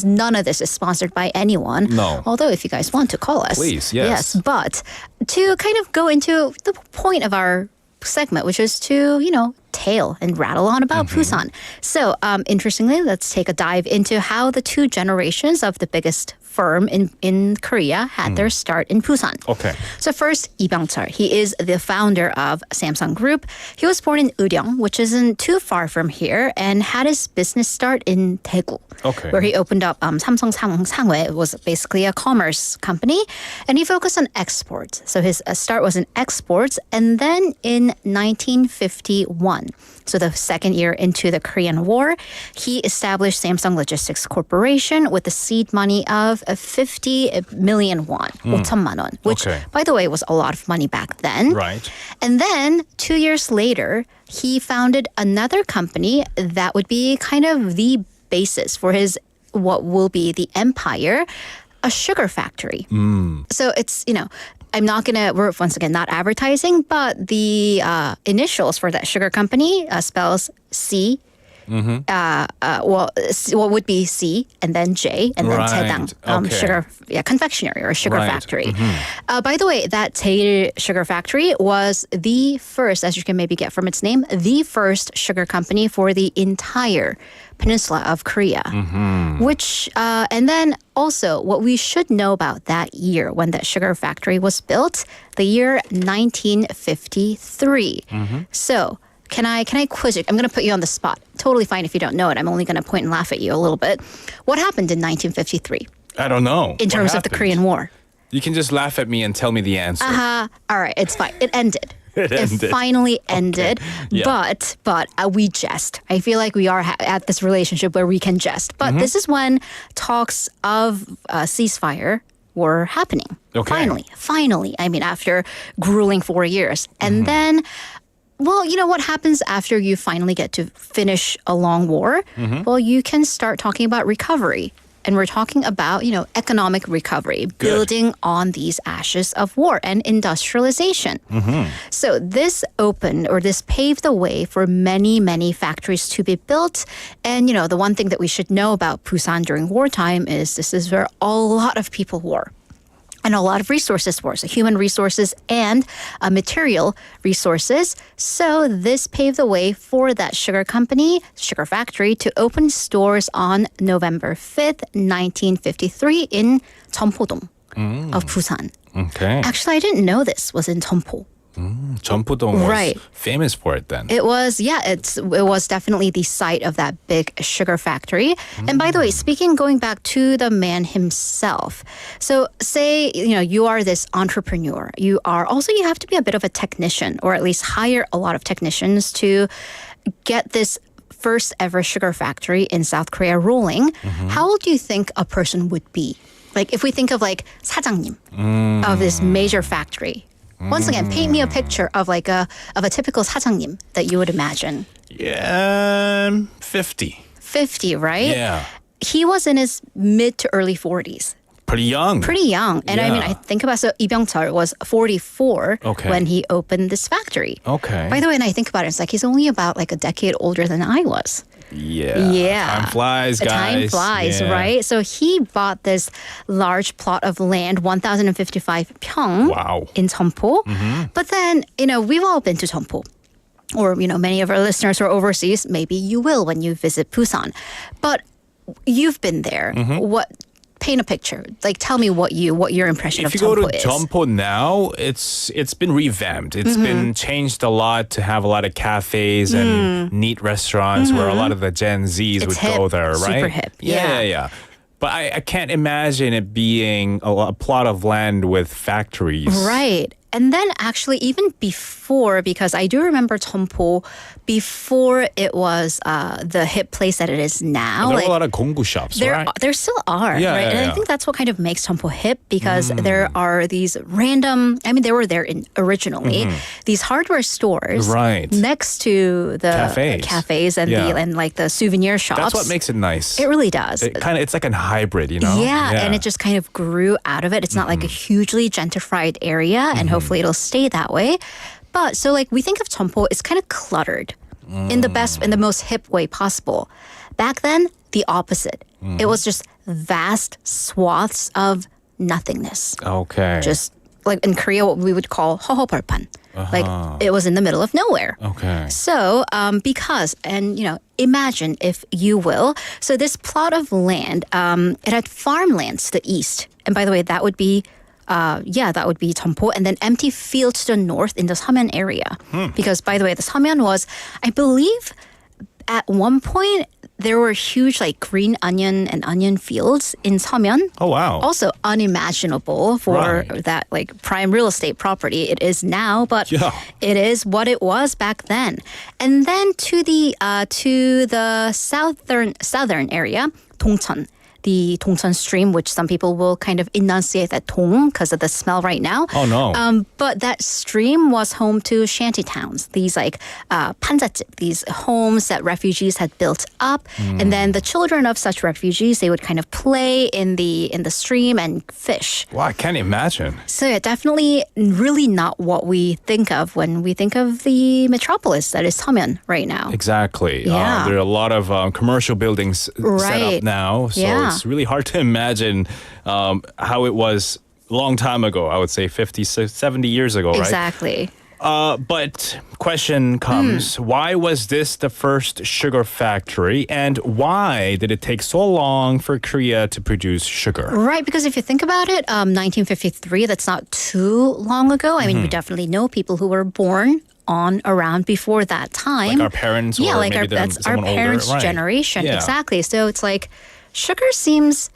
none of this is sponsored by anyone. No. Although if you guys want to call us. Please, yes. But to kind of go into the point of our segment, which is to, tale and rattle on about Busan. So interestingly, let's take a dive into how the two generations of the biggest firm in Korea had their start in Busan. Okay. So first, Lee Byung-chul. He is the founder of Samsung Group. He was born in Uryong, which isn't too far from here, and had his business start in Daegu, where he opened up Samsung Sangwe. It was basically a commerce company, and he focused on exports. So his start was in exports, and then in 1951, so the second year into the Korean War, he established Samsung Logistics Corporation with the seed money of 50 million won, 5천만 원, which, by the way, was a lot of money back then. Right. And then 2 years later, he founded another company that would be kind of the basis for his what will be the empire, a sugar factory. So it's, I'm not going to, we're once again not advertising, but the initials for that sugar company spells C. What would be C and then J and then Tegan, sugar, confectionery or sugar factory. By the way, that Tegan sugar factory was the first, as you can maybe get from its name, the first sugar company for the entire peninsula of Korea. Which, and then also what we should know about that year when that sugar factory was built, the year 1953. So, Can I quiz you? I'm going to put you on the spot. Totally fine if you don't know it. I'm only going to point and laugh at you a little bit. What happened in 1953? I don't know. In terms of the Korean War. You can just laugh at me and tell me the answer. All right, it's fine. It ended. It finally ended. Yeah. But we jest. I feel like we are at this relationship where we can jest. But this is when talks of ceasefire were happening. Finally. I mean, after grueling 4 years. And then... Well, you know what happens after you finally get to finish a long war? Well, you can start talking about recovery. And we're talking about, economic recovery, building on these ashes of war and industrialization. So this opened or this paved the way for many, many factories to be built. And, the one thing that we should know about Busan during wartime is this is where a lot of people were. And a lot of resources were, so human resources and material resources. So this paved the way for that sugar factory, to open stores on November 5th, 1953 in Cheonpo-dong of Busan. Okay. Actually, I didn't know this was in Cheonpo. Cheonpo-dong was famous for it then. It was, it was definitely the site of that big sugar factory. And by the way, going back to the man himself. So say, you are this entrepreneur. You have to be a bit of a technician, or at least hire a lot of technicians to get this first ever sugar factory in South Korea rolling. How old do you think a person would be? Like if we think of like 사장님 of this major factory. Once again, paint me a picture of a typical 사장님 that you would imagine. Yeah, 50. 50, right? Yeah. He was in his mid to early 40s. Pretty young. And I mean, I think about, so Lee Byung-chul was 44 when he opened this factory. Okay. By the way, when I think about it, it's like he's only about a decade older than I was. Yeah. Time flies, guys. Time flies, right? So he bought this large plot of land, 1,055 pyeong in Cheonpo. But then, we've all been to Cheonpo. Or, many of our listeners who are overseas, maybe you will when you visit Busan. But you've been there. Paint a picture. Like, tell me what your impression of Cheonpo is. If you go to Cheonpo now, it's been revamped. It's been changed a lot to have a lot of cafes and neat restaurants where a lot of the Gen Zs would go there, right? Super hip. Yeah. But I can't imagine it being a plot of land with factories. Right. And then actually even before, because I do remember Cheonpo before it was the hip place that it is now. There were a lot of 공구 shops, right? There still are, right? And I think that's what kind of makes Cheonpo hip, because there are these random, they were there originally, these hardware stores next to the cafes and the souvenir shops. That's what makes it nice. It really does. It's like a hybrid, Yeah, and it just kind of grew out of it. It's not like a hugely gentrified area, and hopefully it'll stay that way. But so we think of Cheonpo, it's kind of cluttered in the most hip way possible. Back then, the opposite. It was just vast swaths of nothingness. Okay. Just like in Korea, what we would call 허허벌판. Like it was in the middle of nowhere. Okay. So because, and imagine if you will, so this plot of land, it had farmlands to the east. And by the way, that would be Cheonpo, and then empty fields to the north in the Samyeon area. Because, by the way, the Samyeon was, I believe, at one point, there were huge like green onion and onion fields in Seomyeon. Oh, wow. Also unimaginable for that like prime real estate property it is now, but it is what it was back then. And then to the southern area, Dongcheon. The Dongcheon stream, which some people will kind of enunciate that Dong because of the smell right now. Oh, no. But that stream was home to shanty towns, these like panjajip, these homes that refugees had built up. And then the children of such refugees, they would kind of play in the stream and fish. Wow, I can't imagine. So yeah, definitely really not what we think of when we think of the metropolis that is Seomyeon right now. Exactly. Yeah. There are a lot of commercial buildings set up now. So it's really hard to imagine how it was a long time ago. I would say 50, 70 years ago, right? Exactly. But question comes, why was this the first sugar factory and why did it take so long for Korea to produce sugar? Right, because if you think about it, 1953, that's not too long ago. I mean, we definitely know people who were born on around before that time. Like our parents or maybe that's our parents' older. generation. Yeah. Exactly. So it's like sugar seems,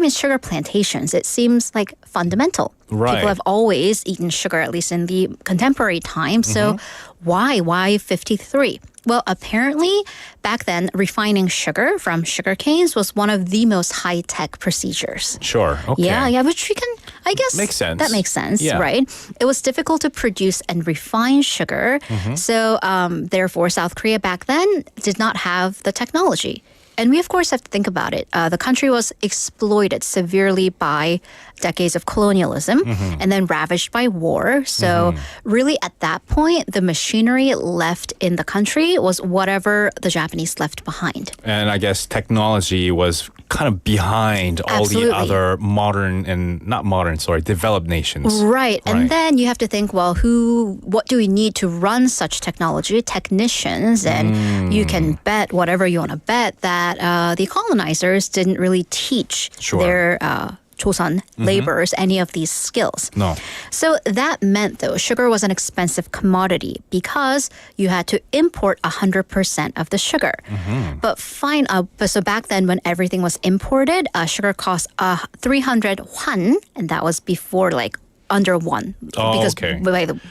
sugar plantations, it seems like fundamental. Right. People have always eaten sugar, at least in the contemporary time. So why 53? Well, apparently, back then, refining sugar from sugar canes was one of the most high-tech procedures. Sure. Okay. Yeah, which we can, I guess, makes sense. That makes sense, Yeah. right? It was difficult to produce and refine sugar. So, therefore, South Korea back then did not have the technology. And we, of course, have to think about it. The country was exploited severely by decades of colonialism and then ravaged by war. So really at that point, the machinery left in the country was whatever the Japanese left behind. And I guess technology was kind of behind all the other developed nations. Right. And then you have to think, well, what do we need to run such technology? Technicians. And you can bet whatever you want to bet that the colonizers didn't really teach their Joseon laborers any of these skills. No. So that meant, though, sugar was an expensive commodity because you had to import 100% of the sugar. But so back then when everything was imported, sugar cost 300 won, and that was before like under one.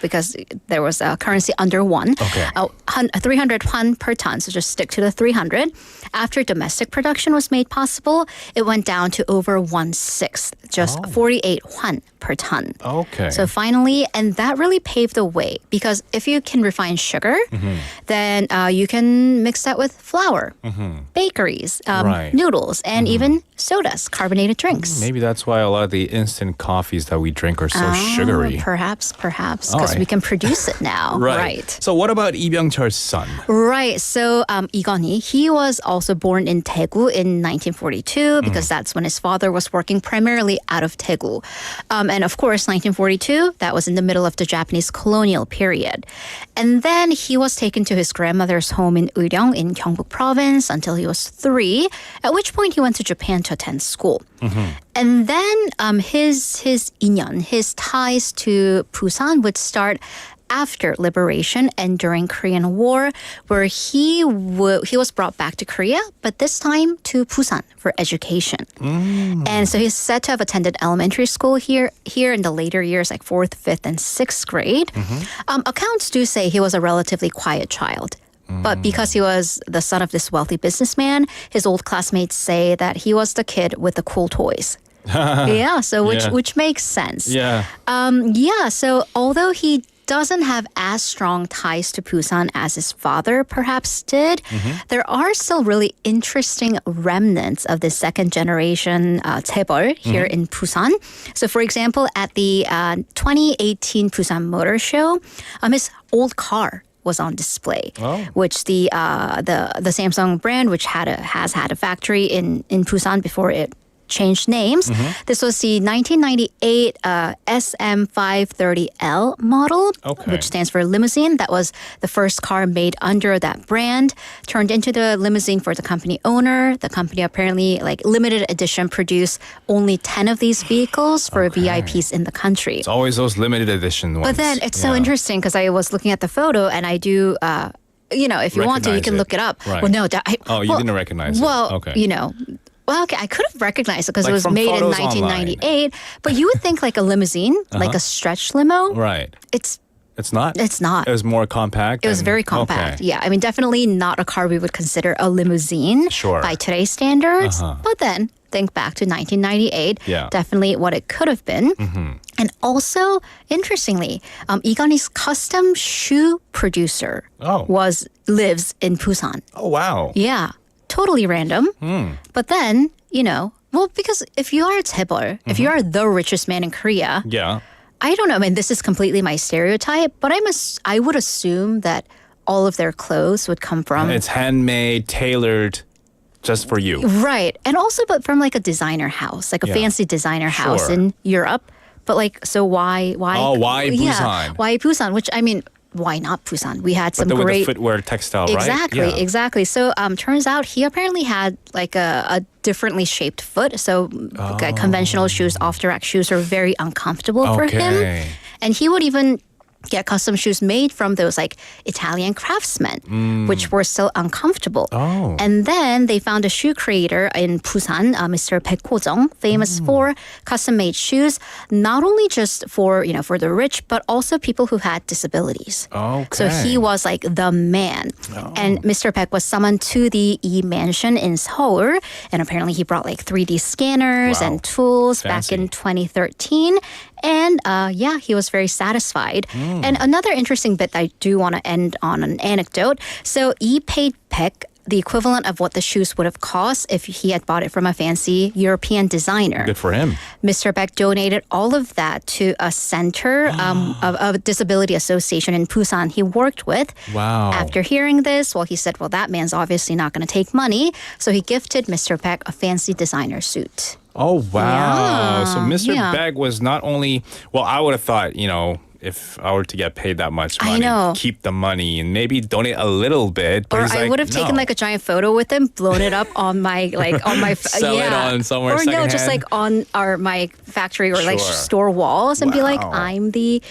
Because there was a currency under one. 300 won per ton, so just stick to the 300. After domestic production was made possible, it went down to over 1/6, just 48 won per ton. So finally, and that really paved the way because if you can refine sugar, then you can mix that with flour, bakeries, noodles, and even sodas, carbonated drinks. Maybe that's why a lot of the instant coffees that we drink are so sugary. Perhaps, because we can produce it now. Right. So what about Lee Byung-cheol's son? Right. So Lee Gun-hee, he was also born in Daegu in 1942 because that's when his father was working primarily out of Daegu. And of course, 1942, that was in the middle of the Japanese colonial period. And then he was taken to his grandmother's home in Uryong in Gyeongbuk province until he was 3, at which point he went to Japan to attend school. And then his inyeon, his ties to Busan would start after liberation and during Korean War, where he was brought back to Korea, but this time to Busan for education. And so he's said to have attended elementary school here in the later years, like 4th, 5th, and 6th grade. Accounts do say he was a relatively quiet child. But because he was the son of this wealthy businessman, his old classmates say that he was the kid with the cool toys. Which makes sense. So although he doesn't have as strong ties to Busan as his father perhaps did, there are still really interesting remnants of the second generation chaebol here in Busan. So for example, at the 2018 Busan Motor Show, his old car was on display, which the Samsung brand, which has had a factory in Busan before it changed names. This was the 1998 SM530L model, which stands for limousine. That was the first car made under that brand, turned into the limousine for the company owner. The company apparently, like limited edition, produced only 10 of these vehicles for VIPs in the country. It's always those limited edition ones. But then it's so interesting because I was looking at the photo and I do if you want to, you Recognize can it. look it up. Right. Well, no. You didn't recognize it. Well, Okay. Well, okay, I could have recognized it because Like it was from made in photos 1998. But you would think like a limousine, like a stretch limo. Right. It's not? It's not. It was more compact? It was very compact. Okay. Yeah, I mean, definitely not a car we would consider a limousine Sure. by today's standards. Uh-huh. But then think back to 1998. Yeah. Definitely what it could have been. Mm-hmm. And also, interestingly, Egon's custom shoe producer lives in Busan. Oh, wow. Yeah, totally random. But then, because if you are 재벌, if you are the richest man in Korea, Yeah. I don't know. I mean, this is completely my stereotype, but I would assume that all of their clothes would come from It's handmade, tailored just for you. right, and also but from like a designer house, like a fancy designer house Sure. in Europe. But like, so why? Oh, why Yeah, Busan? why Busan? Which I mean, why not Busan? We had some With great the footwear textile, right? Exactly, Yeah. exactly. So turns out he apparently had like a differently shaped foot. So conventional shoes, off-the-rack shoes are very uncomfortable for him. Okay. And he would even get custom shoes made from those like Italian craftsmen, which were still uncomfortable. Oh. And then they found a shoe creator in Busan, Mr. Baek Ho-jung, famous for custom-made shoes, not only just for for the rich, but also people who had disabilities. Okay. So he was like the man. And Mr. Baek was summoned to the E Mansion in Seoul, and apparently he brought like 3D scanners and tools back in 2013. And he was very satisfied. And another interesting bit that I do want to end on an anecdote. So E paid Baek the equivalent of what the shoes would have cost if he had bought it from a fancy European designer. Good for him. Mr. Baek donated all of that to a center of a disability association in Busan he worked with. Wow. After hearing this, he said, that man's obviously not going to take money. So he gifted Mr. Baek a fancy designer suit. Oh, wow. Yeah, So Mr. yeah. Baek was not only, I would have thought, if I were to get paid that much money, I know. keep the money and maybe donate a little bit. But Or he's I like, would have taken no. like a giant photo with him, blown it up on my Sell it on somewhere or no, just secondhand. like on my factory or like Sure. store walls and be like, Wow. I'm the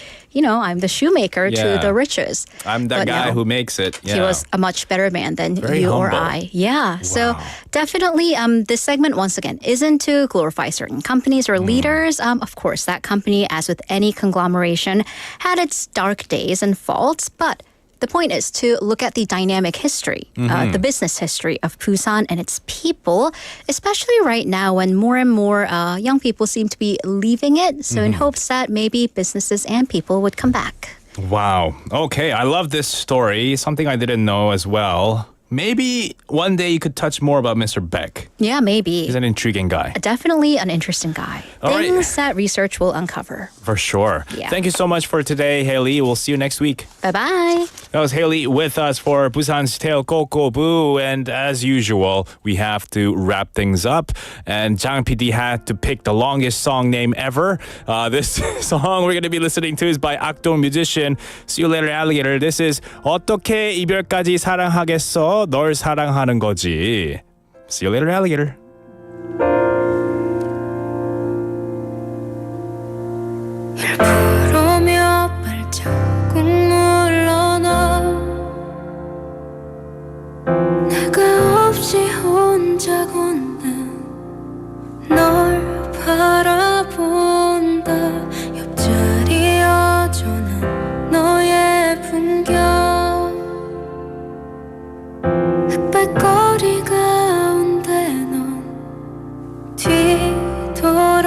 shoemaker to Yeah. the riches. I'm that But guy no. who makes it. Yeah. He was a much better man than Very you or humble. I. Yeah. So definitely this segment once again isn't to glorify certain companies or leaders. Of course, that company, as with any conglomeration, had its dark days and faults, but the point is to look at the dynamic history, the business history of Busan and its people, especially right now when more and more young people seem to be leaving it. So in hopes that maybe businesses and people would come back. Wow. Okay, I love this story. Something I didn't know as well. Maybe one day you could touch more about Mr. Baek. Yeah, maybe. He's an intriguing guy. Definitely an interesting guy. All right. Things that research will uncover. For sure. Yeah. Thank you so much for today, Haley. We'll see you next week. Bye-bye. That was Haley with us for Busan's Tale 꼬.꼬.부. And as usual, we have to wrap things up. And Jang PD had to pick the longest song name ever. This song we're going to be listening to is by 악동 musician See You Later Alligator. This is 어떻게 이별까지 사랑하겠어? 널 사랑하는 거지. See you later, Alligator. 부르며 발자국 물러나 내가 없이 혼자 걷는 널 바라본다 옆자리 여전한 너의 풍경 흑백거리 가운데 넌 뒤돌아본다